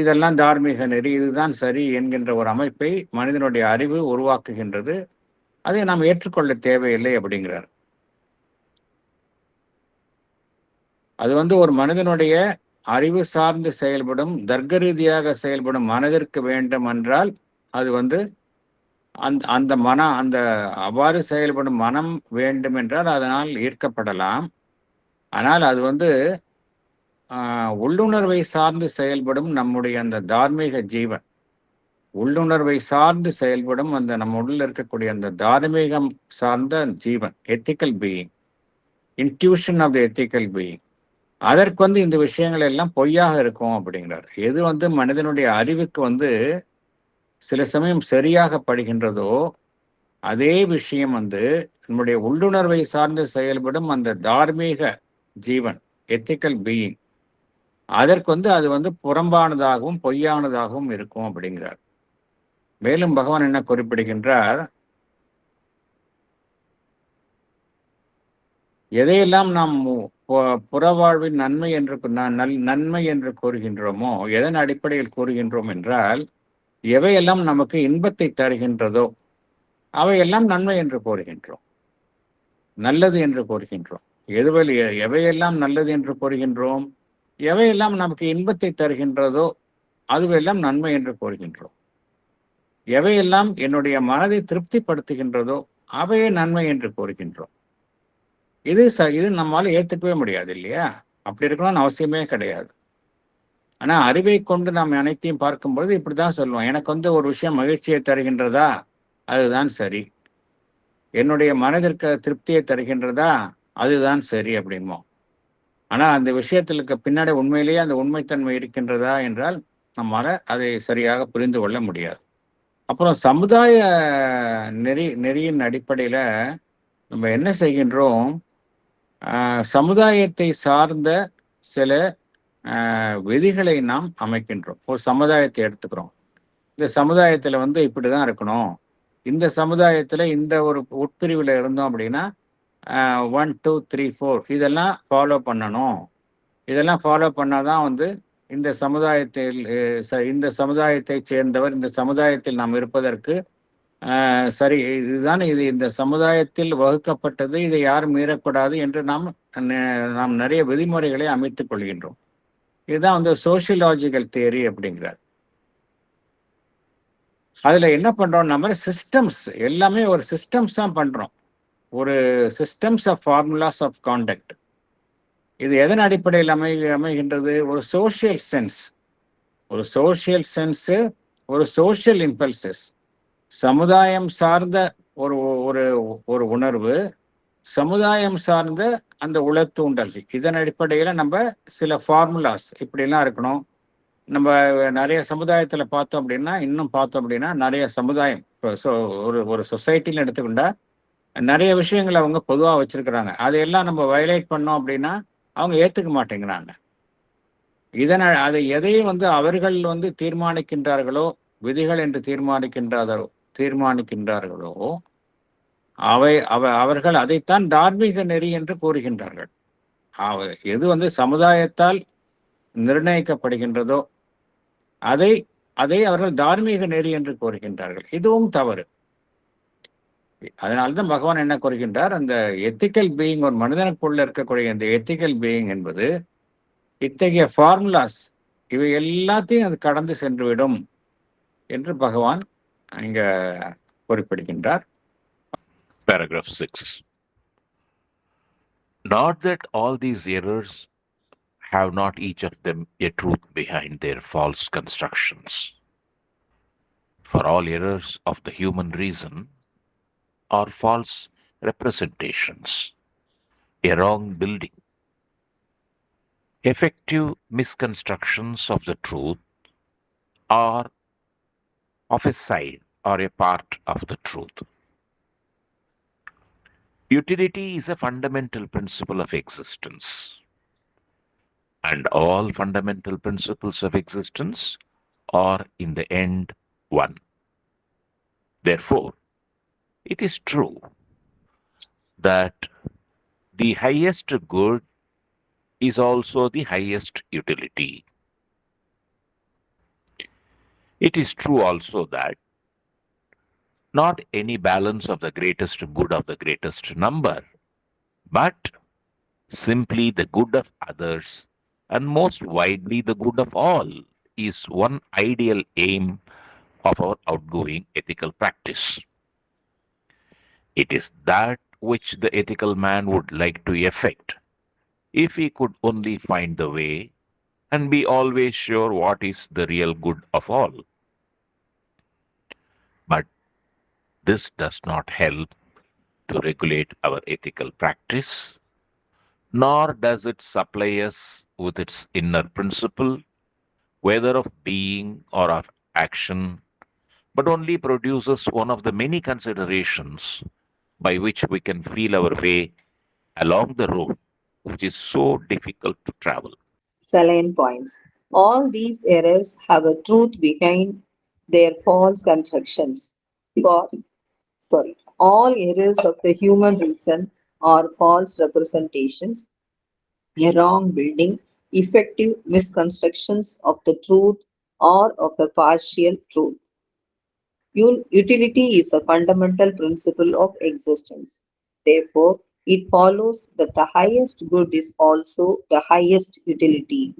A: இதெல்லாம் தார்மீக நெறி, இதுதான் சரி என்கின்ற ஒரு அமைப்பை மனிதனுடைய அறிவு உருவாக்குகின்றது. அதை நாம் ஏற்றுக்கொள்ள தேவையில்லை அப்படிங்கிறார். அது ஒரு மனிதனுடைய அறிவு சார்ந்து செயல்படும், தர்க்க ரீதியாக செயல்படும் மனதிற்கு வேண்டும் என்றால் அது அந்த அவ்வாறு செயல்படும் மனம் வேண்டும் என்றால் அதனால் ஈர்க்கப்படலாம். ஆனால் அது உள்ளுணர்வை சார்ந்து செயல்படும் நம்முடைய அந்த தார்மீக ஜீவன், உள்ளுணர்வை சார்ந்து செயல்படும் நம்ம உள்ள இருக்கக்கூடிய அந்த தார்மீகம் சார்ந்த ஜீவன், ethical being, intuition of the ethical being, அதற்கு இந்த விஷயங்கள் எல்லாம் பொய்யாக இருக்கும் அப்படிங்கிறார். எது மனிதனுடைய அறிவுக்கு சில சமயம் சரியாக படுகின்றதோ, அதே விஷயம் நம்முடைய உள்ளுணர்வை சார்ந்து செயல்படும் அந்த தார்மீக ஜீவன், எத்திக்கல் பீயிங், அதற்கு அது புறம்பானதாகவும் பொய்யானதாகவும் இருக்கும் அப்படிங்கிறார். மேலும் பகவான் என்ன குறிப்பிடுகின்றார், எதையெல்லாம் நாம் புறவாழ்வின் நன்மை என்று நன்மை என்று கூறுகின்றோமோ, எதன் அடிப்படையில் கூறுகின்றோம் என்றால், எவையெல்லாம் நமக்கு இன்பத்தை தருகின்றதோ அவையெல்லாம் நன்மை என்று கூறுகின்றோம், நல்லது என்று கூறுகின்றோம். எவையெல்லாம் நல்லது என்று கூறுகின்றோம், எவையெல்லாம் நமக்கு இன்பத்தை தருகின்றதோ அதுவெல்லாம் நன்மை என்று கூறுகின்றோம். எவையெல்லாம் என்னுடைய மனதை திருப்திப்படுத்துகின்றதோ அவையே நன்மை என்று கூறுகின்றோம். இது நம்மால ஏற்றுக்கவே முடியாது இல்லையா? அப்படி இருக்கணும்னு அவசியமே கிடையாது. ஆனா அறிவை கொண்டு நாம் அனைத்தையும் பார்க்கும்பொழுது இப்படிதான் சொல்லுவோம், எனக்கு ஒரு விஷயம் மகிழ்ச்சியை தருகின்றதா அதுதான் சரி, என்னுடைய மனதிற்கு திருப்தியை தருகின்றதா அதுதான் சரி அப்படின்போம். ஆனா அந்த விஷயத்திற்கு பின்னாடி உண்மையிலேயே அந்த உண்மைத்தன்மை இருக்கின்றதா என்றால் நம்மால அதை சரியாக புரிந்து கொள்ள முடியாது. அப்புறம் சமுதாய நெறியின் அடிப்படையில நம்ம என்ன செய்கின்றோம், சமுதாயத்தை சார்ந்த சில விதிகளை நாம் அமைக்கின்றோம். ஒரு சமுதாயத்தை எடுத்துக்கிறோம், இந்த சமுதாயத்துல இப்படிதான் இருக்கணும், இந்த சமுதாயத்துல இந்த ஒரு உட்பிரிவில் இருந்தோம் அப்படின்னா 1 2 3 4 இதெல்லாம் ஃபாலோ பண்ணணும், இதெல்லாம் ஃபாலோ பண்ணாதான் இந்த சமுதாயத்தை சேர்ந்தவர், இந்த சமுதாயத்தில் நாம் இருப்பதற்கு சரி, இதுதான் இந்த சமுதாயத்தில் வகுக்கப்பட்டது, இதை யாரும் மீறக்கூடாது என்று நாம் நிறைய விதிமுறைகளை அமைத்துக் கொள்கின்றோம். இதுதான் சோசியலாஜிக்கல் தியரி அப்படிங்கிறார். அதுல என்ன பண்றோம், நம்ம சிஸ்டம்ஸ் எல்லாமே ஒரு சிஸ்டம்ஸ் தான் பண்றோம், ஒரு systems of formulas of contact. இது எதன் அடிப்படையில் அமைகின்றது, ஒரு சோஷியல் சென்ஸ், ஒரு சோஷியல் இம்பல்சஸ், சமுதாயம் சார்ந்த ஒரு உணர்வு, சமுதாயம் சார்ந்த அந்த உளத்தூண்டல், இதன் அடிப்படையில் நம்ம சில ஃபார்முலாஸ் இப்படிலாம் இருக்கணும். நம்ம நிறைய சமுதாயத்துல பார்த்தோம் அப்படின்னா நிறைய சமுதாயம் ஒரு சொசைட்டின்னு எடுத்துக்கிட்டா நிறைய விஷயங்களை அவங்க பொதுவாக வச்சிருக்கிறாங்க, அதையெல்லாம் நம்ம வயலேட் பண்ணோம் அப்படின்னா அவங்க ஏத்துக்க மாட்டேங்கிறாங்க. அதை எதையும் அவர்கள் தீர்மானிக்கின்றார்களோ, விதிகள் என்று தீர்மானிக்கின்றார்களோ அவர்கள் அதைத்தான் தார்மீக நெறி என்று கூறுகின்றார்கள். எது சமுதாயத்தால் நிர்ணயிக்கப்படுகின்றதோ அதை அவர்கள் தார்மீக நெறி என்று கூறுகின்றார்கள். இதுவும் தவறு. அதனால்தான் பகவான் என்ன கூறுகின்றார், அந்த எத்திக்கல் பீயிங், ஒரு மனிதனுக்குள்ள இருக்கக்கூடிய இந்த எத்திக்கல் பீயிங் என்பது இத்தகைய ஃபார்முலாஸ் இவை எல்லாத்தையும் அது கடந்து சென்றுவிடும் என்று பகவான் இங்க குறிப்பிடுகின்றார்.
B: Paragraph 6. Not that all these errors have not each of them a truth behind their false constructions. For all errors of the human reason are false representations, a wrong building, effective misconstructions of the truth are of a side or a part of the truth. Utility is a fundamental principle of existence, and all fundamental principles of existence are in the end one. Therefore, it is true that the highest good is also the highest utility. It is true also that not any balance of the greatest good of the greatest number, but simply the good of others, and most widely the good of all, is one ideal aim of our outgoing ethical practice. It is that which the ethical man would like to effect if he could only find the way and be always sure what is the real good of all. But this does not help to regulate our ethical practice, nor does it supply us with its inner principle, whether of being or of action, but only produces one of the many considerations by which we can feel our way along the road which is so difficult to travel.
E: salient points. All these errors have a truth behind their false constructions. All errors of the human reason are false representations, a wrong building, effective misconstructions of the truth or of a partial truth. Utility is a fundamental principle of existence. Therefore, it follows that the highest good is also the highest utility.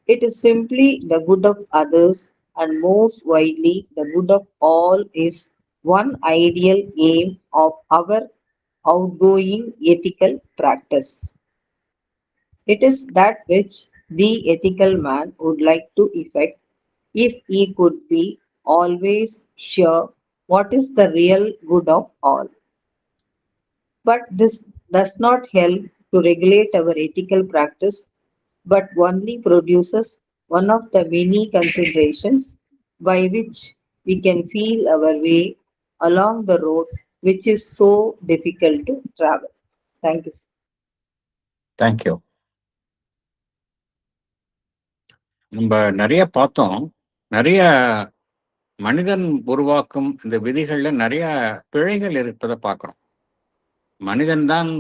E: It is simply the good of others, and most widely the good of all is one ideal aim of our outgoing ethical practice. It is that which the ethical man would like to effect if he could be always sure what is the real good of all. But this does not help to regulate our ethical practice, but only produces one of the many considerations by which we can feel our way along the road which is so difficult to travel. Thank you.
A: Thank you. நம்ம நிறைய பார்த்தோம். நிறைய மனிதன் உருவாக்கும் இந்த விதிகள்ல நிறைய பிழைகள் இருப்பதை பார்க்குறோம். மனிதன் தான்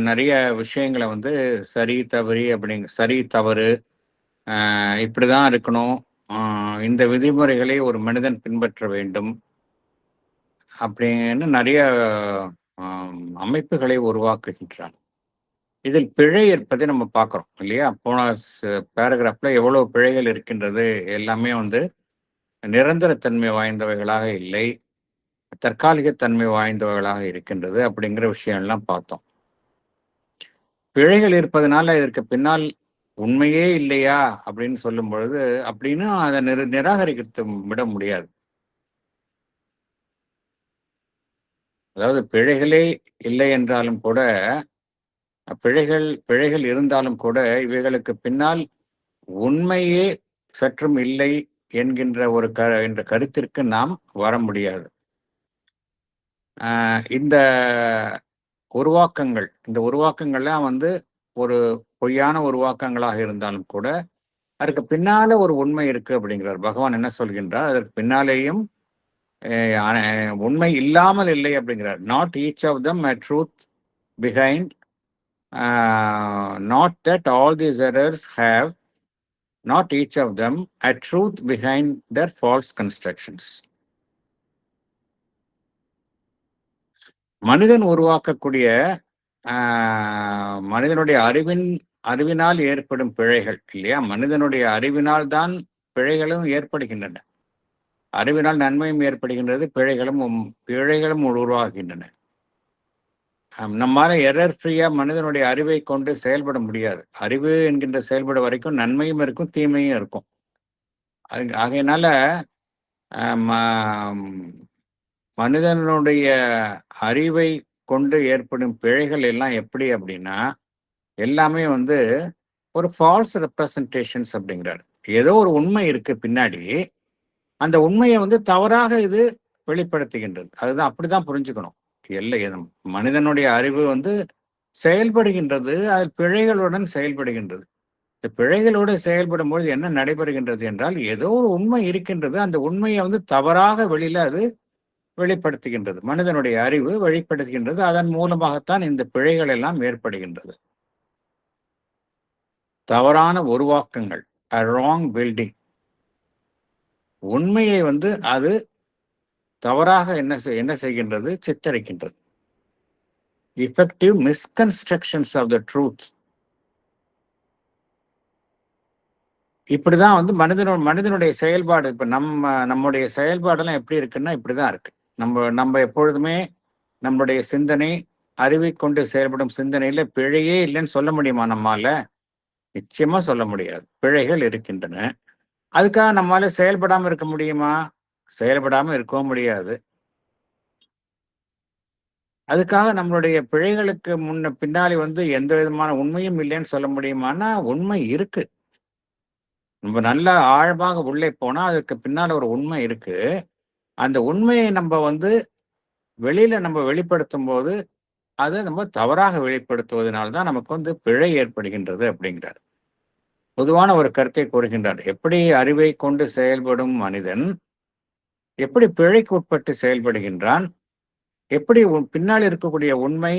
A: நிறைய விஷயங்களை வந்து சரி தவறு இப்படிதான் இருக்கணும், இந்த விதிமுறைகளை ஒரு மனிதன் பின்பற்ற வேண்டும் அப்படின்னு நிறைய அமைப்புகளை உருவாக்குகின்றான். இதில் பிழை இருப்பதை நம்ம பார்க்குறோம் இல்லையா? போன பேராகிராஃப்ல எவ்வளவு பிழைகள் இருக்கின்றது, எல்லாமே வந்து நிரந்தரத்தன்மை வாய்ந்தவைகளாக இல்லை, தற்காலிகத்தன்மை வாய்ந்தவைகளாக இருக்கின்றது அப்படிங்கிற விஷயம்லாம் பார்த்தோம். பிழைகள் இருப்பதனால இதற்கு பின்னால் உண்மையே இல்லையா அப்படின்னு சொல்லும் பொழுது அப்படின்னு அதை நிராகரித்து விட முடியாது. அதாவது பிழைகளே இல்லை என்றாலும் கூட, பிழைகள் இருந்தாலும் கூட இவைகளுக்கு பின்னால் உண்மையே சற்றும் இல்லை என்கின்ற என்ற கருத்திற்கு நாம் வர முடியாது. இந்த உருவாக்கங்கள்லாம் வந்து ஒரு பொய்யான உருவாக்கங்களாக இருந்தாலும் கூட அதற்கு பின்னால ஒரு உண்மை இருக்கு அப்படிங்கிறார் பகவான். என்ன சொல்கின்றார்? அதற்கு பின்னாலேயும் உண்மை இல்லாமல் இல்லை அப்படிங்கிறார். Not each of them a truth behind, not that all these errors have, not each of them a truth behind their false constructions. மனிதன் உருவாக்கக்கூடிய மனிதனுடைய அறிவினால் ஏற்படும் பிழைகள் இல்லையா? மனிதனுடைய அறிவினால் தான் பிழைகளும் ஏற்படுகின்றன. அறிவினால் நன்மையும் ஏற்படுகின்றது, பிழைகளும் உருவாகின்றன. நம்மால எரர் ஃப்ரீயா மனிதனுடைய அறிவை கொண்டு செயல்பட முடியாது. அறிவு என்கின்ற செயல்பட வரைக்கும் நன்மையும் இருக்கும், தீமையும் இருக்கும். ஆகையினால மனிதனுடைய அறிவை கொண்டு ஏற்படும் பிழைகள் எல்லாம் எப்படி அப்படின்னா, எல்லாமே வந்து ஒரு ஃபால்ஸ் ரெப்ரசன்டேஷன்ஸ் அப்படிங்கிறார். ஏதோ ஒரு உண்மை இருக்கு பின்னாடி, அந்த உண்மையை வந்து தவறாக இது வெளிப்படுத்துகின்றது. அதுதான், அப்படிதான் புரிஞ்சுக்கணும். மனிதனுடைய அறிவு வந்து செயல்படுகின்றது, அது பிழைகளுடன் செயல்படுகின்றது. இந்த பிழைகளோடு செயல்படும் பொழுது என்ன நடைபெறுகின்றது என்றால், ஏதோ ஒரு உண்மை இருக்கின்றது, அந்த உண்மையை வந்து தவறாக வெளியில அது வெளிப்படுத்துகின்றது. மனிதனுடைய அறிவு வெளிப்படுத்துகின்றது. அதன் மூலமாகத்தான் இந்த பிழைகள் எல்லாம் ஏற்படுகின்றது. தவறான உருவாக்கங்கள், a wrong building, உண்மையை வந்து அது தவறாக என்ன செய்கின்றது? சித்தரிக்கின்றது. effective misconstructions of the truth. இப்படிதான் வந்து மனிதனுடைய செயல்பாடு. இப்ப நம்முடைய செயல்பாடெல்லாம் எப்படி இருக்குன்னா இப்படிதான் இருக்கு. நம்ம எப்பொழுதுமே நம்முடைய சிந்தனை, அறிவை கொண்டு செயல்படும் சிந்தனையில பிழையே இல்லைன்னு சொல்ல முடியுமா நம்மால? நிச்சயமா சொல்ல முடியாது. பிழைகள் இருக்கின்றன. அதுக்காக நம்மால செயல்படாம இருக்க முடியுமா? செயல்படாம இருக்கவும் முடியாது. அதுக்காக நம்மளுடைய பிழைகளுக்கு பின்னாடி வந்து எந்த விதமான உண்மையும் இல்லைன்னு சொல்ல முடியுமானா, உண்மை இருக்கு. நம்ம நல்லா ஆழமாக உள்ளே போனா அதுக்கு பின்னால ஒரு உண்மை இருக்கு. அந்த உண்மையை நம்ம வந்து வெளியில நம்ம வெளிப்படுத்தும் போது அதை நம்ம தவறாக வெளிப்படுத்துவதனால்தான் நமக்கு வந்து பிழை ஏற்படுகின்றது அப்படிங்கிறார். பொதுவான ஒரு கருத்தை கூறுகின்றார். எப்படி அறிவை கொண்டு செயல்படும் மனிதன் எப்படி பிழைக்கு உட்பட்டு செயல்படுகின்றான், எப்படி பின்னால் இருக்கக்கூடிய உண்மை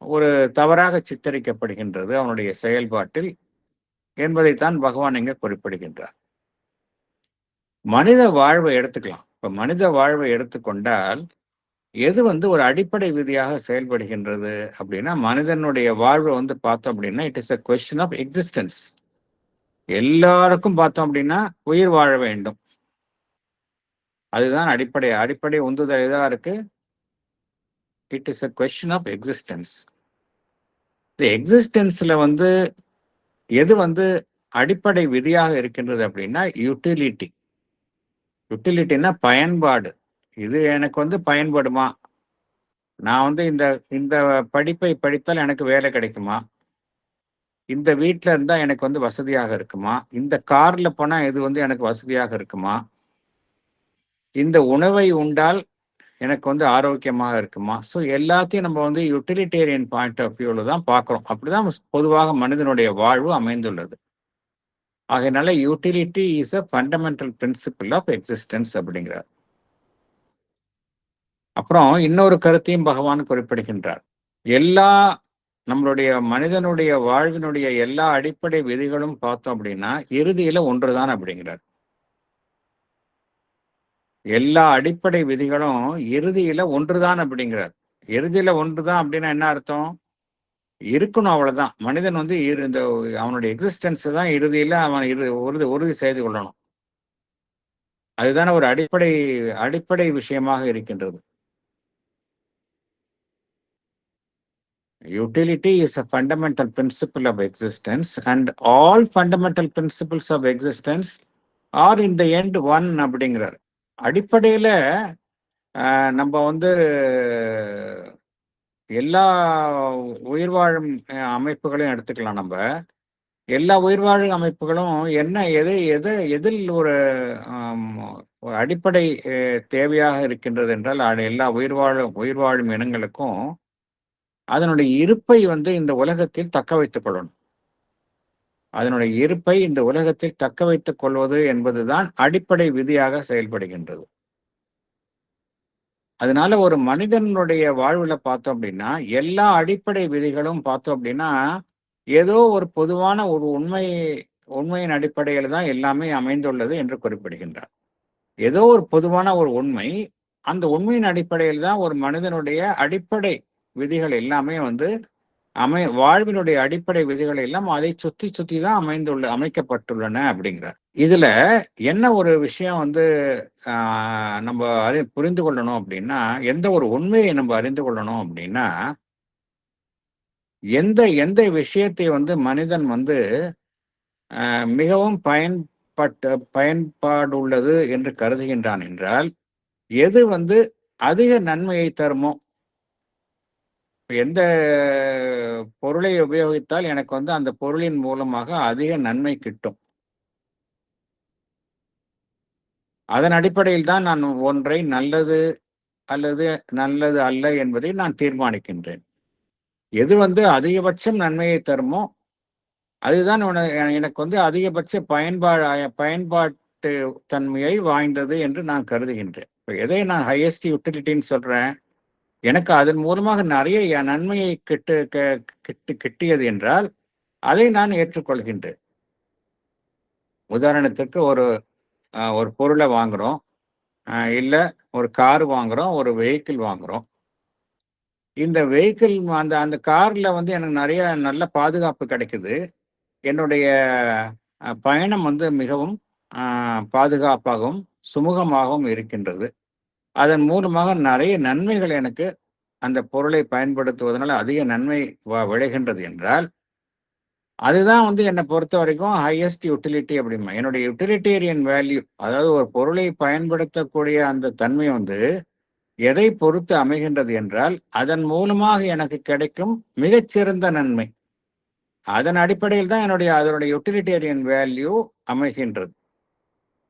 A: ஒரு தவறாக சித்தரிக்கப்படுகின்றது அவனுடைய செயல்பாட்டில் என்பதைத்தான் பகவான் இங்க குறிப்பிடுகின்றார். மனித வாழ்வை எடுத்துக்கலாம். இப்ப மனித வாழ்வை எடுத்துக்கொண்டால் எது ஒரு அடிப்படை விதியாக செயல்படுகின்றது அப்படின்னா, மனிதனுடைய வாழ்வை பார்த்தோம் அப்படின்னா it is a question of existence. எல்லாருக்கும் பார்த்தோம் அப்படின்னா உயிர் வாழ வேண்டும். அதுதான் அடிப்படை உந்துதல் எதா இருக்கு. It is a question of existence. இந்த எக்ஸிஸ்டன்ஸ்ல எது அடிப்படை விதியாக இருக்கின்றது அப்படின்னா யூட்டிலிட்டி. யூட்டிலிட்டின்னா பயன்பாடு. இது எனக்கு பயன்படுமா, நான் இந்த இந்த படிப்பை படித்தால் எனக்கு வேலை கிடைக்குமா, இந்த வீட்டில் இருந்தா எனக்கு வசதியாக இருக்குமா, இந்த கார்ல போனா இது எனக்கு வசதியாக இருக்குமா, இந்த உணவை உண்டால் எனக்கு ஆரோக்கியமாக இருக்குமா. ஸோ எல்லாத்தையும் நம்ம யூட்டிலிட்டேரியன் பாயிண்ட் ஆஃப் வியூவில் தான் பார்க்குறோம். அப்படிதான் பொதுவாக மனிதனுடைய வாழ்வு அமைந்துள்ளது. ஆகையினால utility is a fundamental principle of existence அப்படிங்கிறார். அப்புறம் இன்னொரு கருத்தையும் பகவான் குறிப்பிடுகின்றார். எல்லா நம்மளுடைய மனிதனுடைய வாழ்வினுடைய எல்லா அடிப்படை விதிகளும் பார்த்தோம் அப்படின்னா இறுதியில ஒன்றுதான் அப்படிங்கிறார். எல்லா அடிப்படை விதிகளும் இறுதியில ஒன்றுதான் அப்படிங்கிறார். இறுதியில ஒன்றுதான் அப்படின்னா என்ன அர்த்தம்? இருக்கணும், அவ்வளவுதான். மனிதன் இந்த அவனுடைய எக்ஸிஸ்டன்ஸ் தான் இறுதியில அவன் உறுதி செய்து கொள்ளணும். அதுதானே ஒரு அடிப்படை விஷயமாக இருக்கின்றது. Utility is a fundamental principle of existence, and all fundamental principles of existence are in the end one அப்படிங்கிறார். அடிப்படையில நம்ம எல்லா உயிர் வாழும் அமைப்புகளையும் எடுத்துக்கலாம். நம்ம எல்லா உயிர் வாழும் அமைப்புகளும் எதில் ஒரு அடிப்படை தேவையாக இருக்கின்றது என்றால் எல்லா உயிர் வாழும் இனங்களுக்கும் அதனுடைய இருப்பை இந்த உலகத்தில் தக்க வைத்துக் கொள்ளணும். அதனுடைய இருப்பை இந்த உலகத்தில் தக்க வைத்துக் கொள்வது என்பதுதான் அடிப்படை விதியாக செயல்படுகின்றது. அதனால ஒரு மனிதனுடைய வாழ்வுல பார்த்தோம் அப்படின்னா எல்லா அடிப்படை விதிகளும் பார்த்தோம் அப்படின்னா ஏதோ ஒரு பொதுவான ஒரு உண்மையின் அடிப்படையில் தான் எல்லாமே அமைந்துள்ளது என்று குறிப்பிடுகின்றார். ஏதோ ஒரு பொதுவான ஒரு உண்மை, அந்த உண்மையின் அடிப்படையில் தான் ஒரு மனிதனுடைய அடிப்படை விதிகள் எல்லாமே வாழ்வினுடைய அடிப்படை விதிகள் எல்லாம் அதை சுத்தி தான் அமைக்கப்பட்டுள்ளன அப்படிங்கிறார். இதுல என்ன ஒரு விஷயம் நம்ம புரிந்து கொள்ளணும் அப்படின்னா, எந்த ஒரு உண்மையை நம்ம அறிந்து கொள்ளணும் அப்படின்னா, எந்த விஷயத்தை மனிதன் மிகவும் பயன்பாடு உள்ளது என்று கருதுகின்றான் என்றால், எது அதிக நன்மையை தருமோ, எந்த பொருளை உபயோகித்தால் எனக்கு அந்த பொருளின் மூலமாக அதிக நன்மை கிட்டும், அதன் அடிப்படையில் தான் நான் ஒன்றை நல்லது அல்லது நல்லது அல்ல என்பதை நான் தீர்மானிக்கின்றேன். எது அதிகபட்சம் நன்மையை தருமோ அதுதான் எனக்கு அதிகபட்ச பயன்பாட்டு தன்மையை வாய்ந்தது என்று நான் கருதுகின்றேன். இப்போ எதை நான் ஹையஸ்ட் யூட்டிலிட்டின்னு சொல்றேன், எனக்கு அதன் மூலமாக நிறைய நன்மையை கிட்டியது என்றால் அதை நான் ஏற்றுக்கொள்கின்றேன். உதாரணத்துக்கு ஒரு பொருளை வாங்குறோம், இல்லை ஒரு கார் வாங்குறோம், ஒரு வெஹிக்கிள் வாங்குறோம். இந்த வெஹிக்கிள் அந்த கார்ல எனக்கு நிறைய நல்ல பாதுகாப்பு கிடைக்குது, என்னுடைய பயணம் மிகவும் பாதுகாப்பாகவும் சுமூகமாகவும் இருக்கின்றது, அதன் மூலமாக நிறைய நன்மைகள் எனக்கு அந்த பொருளை பயன்படுத்துவதனால அதிக நன்மை விளைகின்றது என்றால் அதுதான் என்னை பொறுத்த வரைக்கும் ஹையஸ்ட் யூட்டிலிட்டி அப்படிமா. என்னுடைய யூட்டிலிட்டேரியன் வேல்யூ, அதாவது ஒரு பொருளை பயன்படுத்தக்கூடிய அந்த தன்மை எதை பொறுத்து அமைகின்றது என்றால் அதன் மூலமாக எனக்கு கிடைக்கும் மிகச்சிறந்த நன்மை, அதன் அடிப்படையில் தான் அதனுடைய யூட்டிலிட்டேரியன் வேல்யூ அமைகின்றது.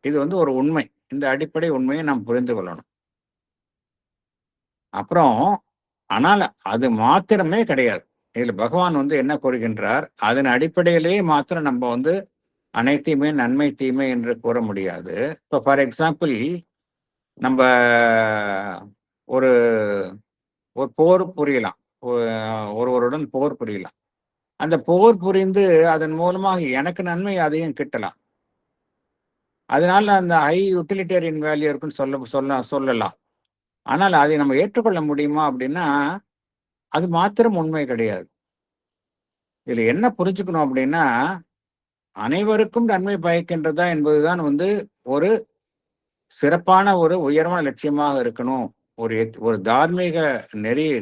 A: இது ஒரு உண்மை. இந்த அடிப்படை உண்மையை நாம் புரிந்து கொள்ளணும். அப்புறம் ஆனால் அது மாத்திரமே கிடையாது. இதுல பகவான் வந்து என்ன கூறுகின்றார், அதன் அடிப்படையிலேயே மாத்திரம் நம்ம வந்து அனைத்தையுமே நன்மை தீமை என்று கூற முடியாது. இப்போ ஃபார் எக்ஸாம்பிள் நம்ம ஒரு ஒரு போர் புரியலாம், ஒருவருடன் போர் புரியலாம். அந்த போர் புரிந்து அதன் மூலமாக எனக்கு நன்மை அதிகம் கிட்டலாம். அதனால அந்த ஹை யூட்டிலிட்டேரியன் வேல்யூ இருக்குன்னு சொல்லலாம். ஆனால் அதை நம்ம ஏற்றுக்கொள்ள முடியுமா அப்படின்னா, அது மாத்திரம் உண்மை கிடையாது. இதுல என்ன புரிஞ்சுக்கணும் அப்படின்னா, அனைவருக்கும் நன்மை பயக்கின்றதா என்பதுதான் வந்து ஒரு சிறப்பான ஒரு உயர்வான லட்சியமாக இருக்கணும். ஒரு தார்மீக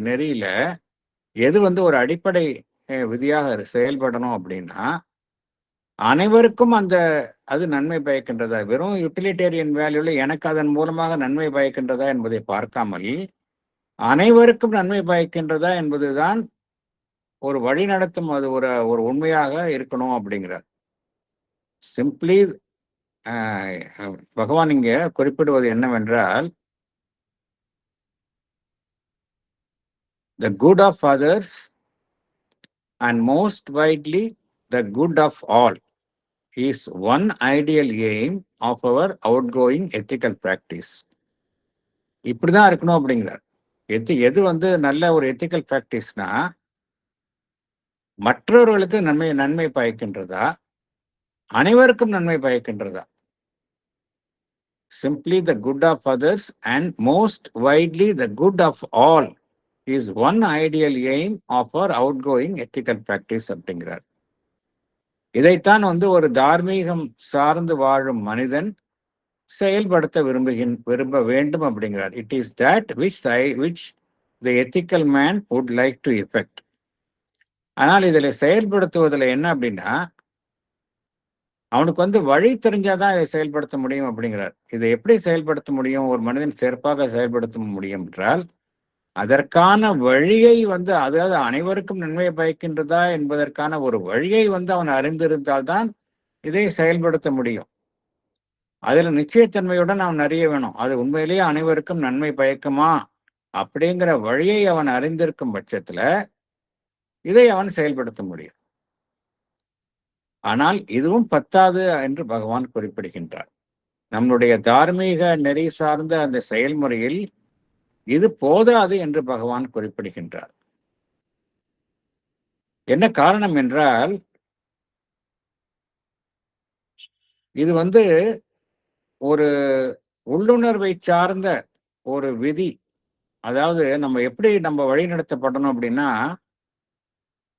A: நெறியில எது வந்து ஒரு அடிப்படை விதியாக செயல்படணும் அப்படின்னா, அனைவருக்கும் அது நன்மை பயக்கின்றதா, வெறும் யூட்டிலிட்டேரியன் வேல்யூல எனக்கு அதன் மூலமாக நன்மை பயக்கின்றதா என்பதை பார்க்காமல், அனைவருக்கும் நன்மை பயக்கின்றதா என்பதுதான் ஒரு வழி நடத்தும், அது ஒரு உண்மையாக இருக்கணும் அப்படிங்கிறார். சிம்பிளி பகவான் இங்க குறிப்பிடுவது என்னவென்றால், the good of others and most widely the good of all is one ideal aim of our outgoing ethical practice. இப்படிதான் இருக்கணும் அப்படிங்கிறார். எது வந்து நல்ல ஒரு எத்திக்கல் பிராக்டிஸ்னா, மற்றவர்களுக்கு நன்மை பயக்கின்றதா, அனைவருக்கும் நன்மை பயக்கின்றதா? Simply the good of others and most widely the good of all is one ideal aim of our outgoing ethical practice அப்படிங்கிறார். இதைத்தான் வந்து ஒரு தார்மீகம் சார்ந்து வாழும் மனிதன் செயல்படுத்த விரும்ப வேண்டும் அப்படிங்கிறார். It is that which the ethical man would like to effect. ஆனால் இதில் செயல்படுத்துவதில் என்ன அப்படின்னா, அவனுக்கு வந்து வழி தெரிஞ்சாதான் இதை செயல்படுத்த முடியும் அப்படிங்கிறார். இதை எப்படி செயல்படுத்த முடியும், ஒரு மனிதன் சிறப்பாக செயல்படுத்த முடியும் என்றால், அதற்கான வழியை வந்து, அதாவது அனைவருக்கும் நன்மையை பயக்கின்றதா என்பதற்கான ஒரு வழியை வந்து அவன் அறிந்திருந்தால்தான் இதை செயல்படுத்த முடியும். அதுல நிச்சயத்தன்மையுடன் அவன் அறிய வேணும், அது உண்மையிலேயே அனைவருக்கும் நன்மை பயக்குமா அப்படிங்கிற வழியை அவன் அறிந்திருக்கும் பட்சத்துல இதை அவன் செயல்படுத்த முடியும். ஆனால் இதுவும் பத்தாது என்று பகவான் குறிப்பிடுகின்றார். நம்முடைய தார்மீக நெறி சார்ந்த அந்த செயல்முறையில் இது போதாது என்று பகவான் குறிப்பிடுகின்றார். என்ன காரணம் என்றால், இது வந்து ஒரு உள்ளுணர்வை சார்ந்த ஒரு விதி. அதாவது நம்ம வழி நடத்தப்படணும் அப்படின்னா,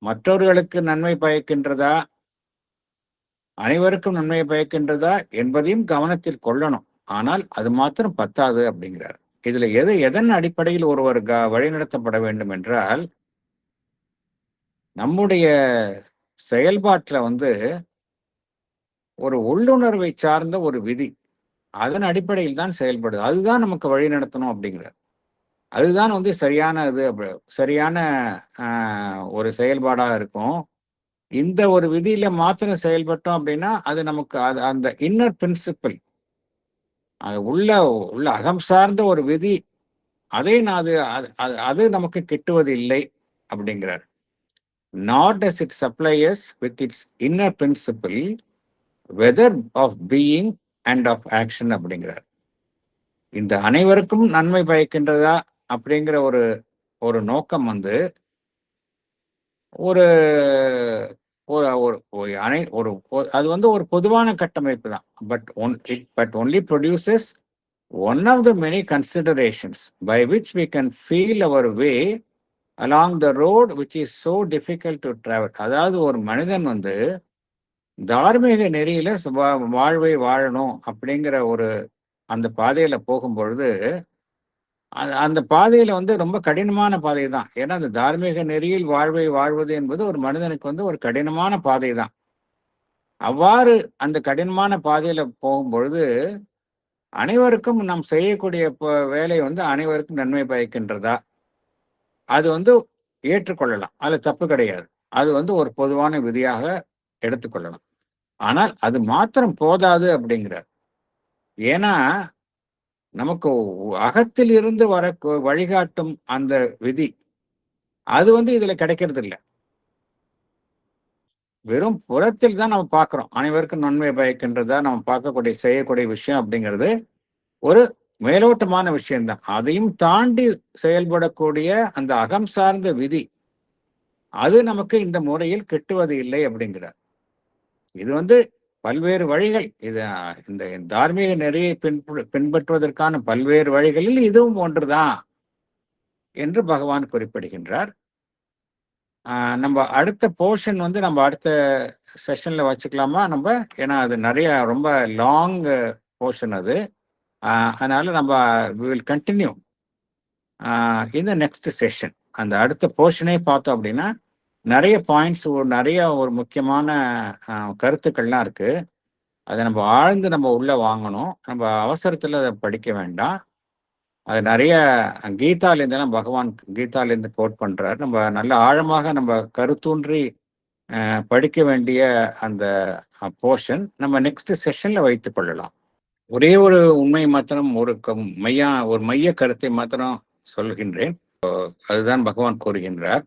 A: மற்றவர்களுக்கு நன்மை பயக்கின்றதா, அனைவருக்கும் நன்மை பயக்கின்றதா என்பதையும் கவனத்தில் கொள்ளணும். ஆனால் அது மாத்திரம் பத்தாது அப்படிங்கிறார். இதுல எதன் அடிப்படையில் ஒருவர் வழிநடத்தப்பட வேண்டும் என்றால், நம்முடைய செயல்பாட்டுல வந்து ஒரு உள்ளுணர்வை சார்ந்த ஒரு விதி, அதன் அடிப்படையில் தான் செயல்படுது. அதுதான் நமக்கு வழி நடத்தணும் அப்படிங்கிறார். அதுதான் வந்து சரியான ஒரு செயல்பாடாக இருக்கும். இந்த ஒரு விதியில மாத்திரம் செயல்பட்டோம் அப்படின்னா, அது நமக்கு அந்த இன்னர் பிரின்சிபிள், அது உள்ள அகம் சார்ந்த ஒரு விதி, அது நமக்கு கிட்டுவது இல்லை அப்படிங்கிறார். Nor does it supply us with its inner principle, whether of being and of action அப்படிங்கிறார். இந்த அனைவருக்கும் நன்மை பயக்கின்றதா அப்படிங்கிற ஒரு நோக்கம் வந்து அது வந்து ஒரு பொதுவான கட்டமைப்பு தான். But only produces one of the many considerations by which we can feel our way along the road which is so difficult to travel. அதாவது ஒரு மனிதன் வந்து தார்மீக நெறியில வாழ்வை வாழணும் அப்படிங்கிற அந்த பாதையில போகும்பொழுது, அந்த பாதையில வந்து ரொம்ப கடினமான பாதை தான். ஏன்னா அந்த தார்மீக நெறியில் வாழ்வை வாழ்வது என்பது ஒரு மனிதனுக்கு வந்து ஒரு கடினமான பாதை தான். அவ்வாறு அந்த கடினமான பாதையில போகும்பொழுது, அனைவருக்கும் நாம் செய்யக்கூடிய வேலை வந்து அனைவருக்கும் நன்மை பயக்கின்றதா, அது வந்து ஏற்றுக்கொள்ளலாம், அதுல தப்பு கிடையாது. அது வந்து ஒரு பொதுவான விதியாக எடுத்துக்கொள்ளலாம். ஆனால் அது மாத்திரம் போதாது அப்படிங்கிறார். ஏன்னா நமக்கு அகத்தில் இருந்து வழிகாட்டும் அந்த விதி, அது வந்து இதுல கிடைக்கிறது இல்லை. வெறும் புறத்தில் தான் நம்ம பார்க்குறோம். அனைவருக்கும் நன்மை பயக்கின்றதா நம்ம பார்க்கக்கூடிய செய்யக்கூடிய விஷயம் அப்படிங்கிறது ஒரு மேலோட்டமான விஷயம்தான். அதையும் தாண்டி செயல்படக்கூடிய அந்த அகம் சார்ந்த விதி, அது நமக்கு இந்த முறையில் கிட்டுவது இல்லை அப்படிங்கிறார். இது பல்வேறு வழிகள். இந்த தார்மீக நெறியை பின்பற்றுவதற்கான பல்வேறு வழிகளில் இதுவும் ஒன்றுதான் என்று பகவான் குறிப்பிடுகின்றார். நம்ம அடுத்த போர்ஷன் நம்ம அடுத்த செஷன்ல வச்சுக்கலாமா? ஏன்னா அது நிறைய ரொம்ப லாங் போர்ஷன் அது. அதனால நம்ம வில் கண்டினியூ இந்த நெக்ஸ்ட் செஷன். அந்த அடுத்த போர்ஷனே பார்த்தோம் அப்படின்னா நிறைய பாயிண்ட்ஸ், நிறைய ஒரு முக்கியமான கருத்துக்கள்லாம் இருக்கு. அதை நம்ம ஆழ்ந்து நம்ம உள்ள வாங்கணும். நம்ம அவசரத்தில் அதை படிக்க வேண்டாம். அது நிறைய கீதாலேருந்துலாம் பகவான் கீதாலேருந்து கோட் பண்றாரு. நம்ம நல்ல ஆழமாக நம்ம கருத்தூன்றி படிக்க வேண்டிய அந்த போர்ஷன் நம்ம நெக்ஸ்ட் செஷன்ல வைத்துக் கொள்ளலாம். ஒரே ஒரு உண்மை மாத்திரம், ஒரு மைய கருத்தை மாத்திரம் சொல்கின்றேன். அதுதான் பகவான் கூறுகின்றார்.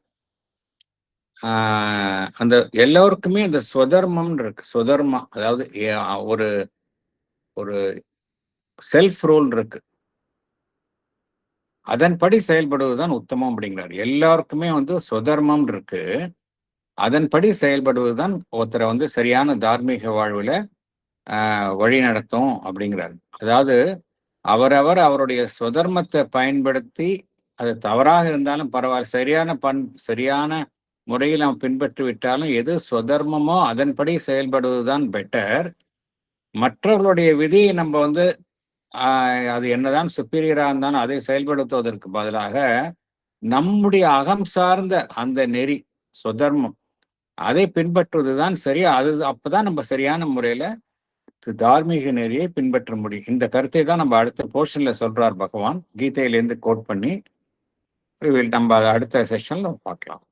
A: அந்த எல்லோருக்குமே இந்த ஸ்வதர்மம் இருக்கு. ஸ்வதர்மம் அதாவது ஒரு ஒரு செல்ஃப் ரோல் இருக்கு. அதன்படி செயல்படுவதுதான் உத்தமம் அப்படிங்கிறார். எல்லாருக்குமே ஸ்வதர்மம் இருக்கு. அதன்படி செயல்படுவதுதான் ஒருத்தரை சரியான தார்மீக வாழ்வுல வழி நடத்தும் அப்படிங்கிறார். அதாவது அவரவர் அவருடைய ஸ்வதர்மத்தை பயன்படுத்தி, அது தவறாக இருந்தாலும் பரவாயில்ல, சரியான முறையில் நாம் பின்பற்றி விட்டாலும் எது ஸ்வதர்மமோ அதன்படி செயல்படுவதுதான் பெட்டர். மற்றவர்களுடைய விதியை நம்ம அது என்னதான் சுப்பீரியரா இருந்தாலும் அதை செயல்படுத்துவதற்கு பதிலாக நம்முடைய அகம் சார்ந்த அந்த நெறி சுதர்மம் அதை பின்பற்றுவதுதான் சரி. அப்பதான் நம்ம சரியான முறையில தார்மீக நெறியை பின்பற்ற முடியும். இந்த கருத்தை தான் நம்ம அடுத்த போர்ஷன்ல சொல்றார் பகவான், கீதையிலேருந்து கோட் பண்ணி. நம்ம அடுத்த செஷன்ல பார்க்கலாம்.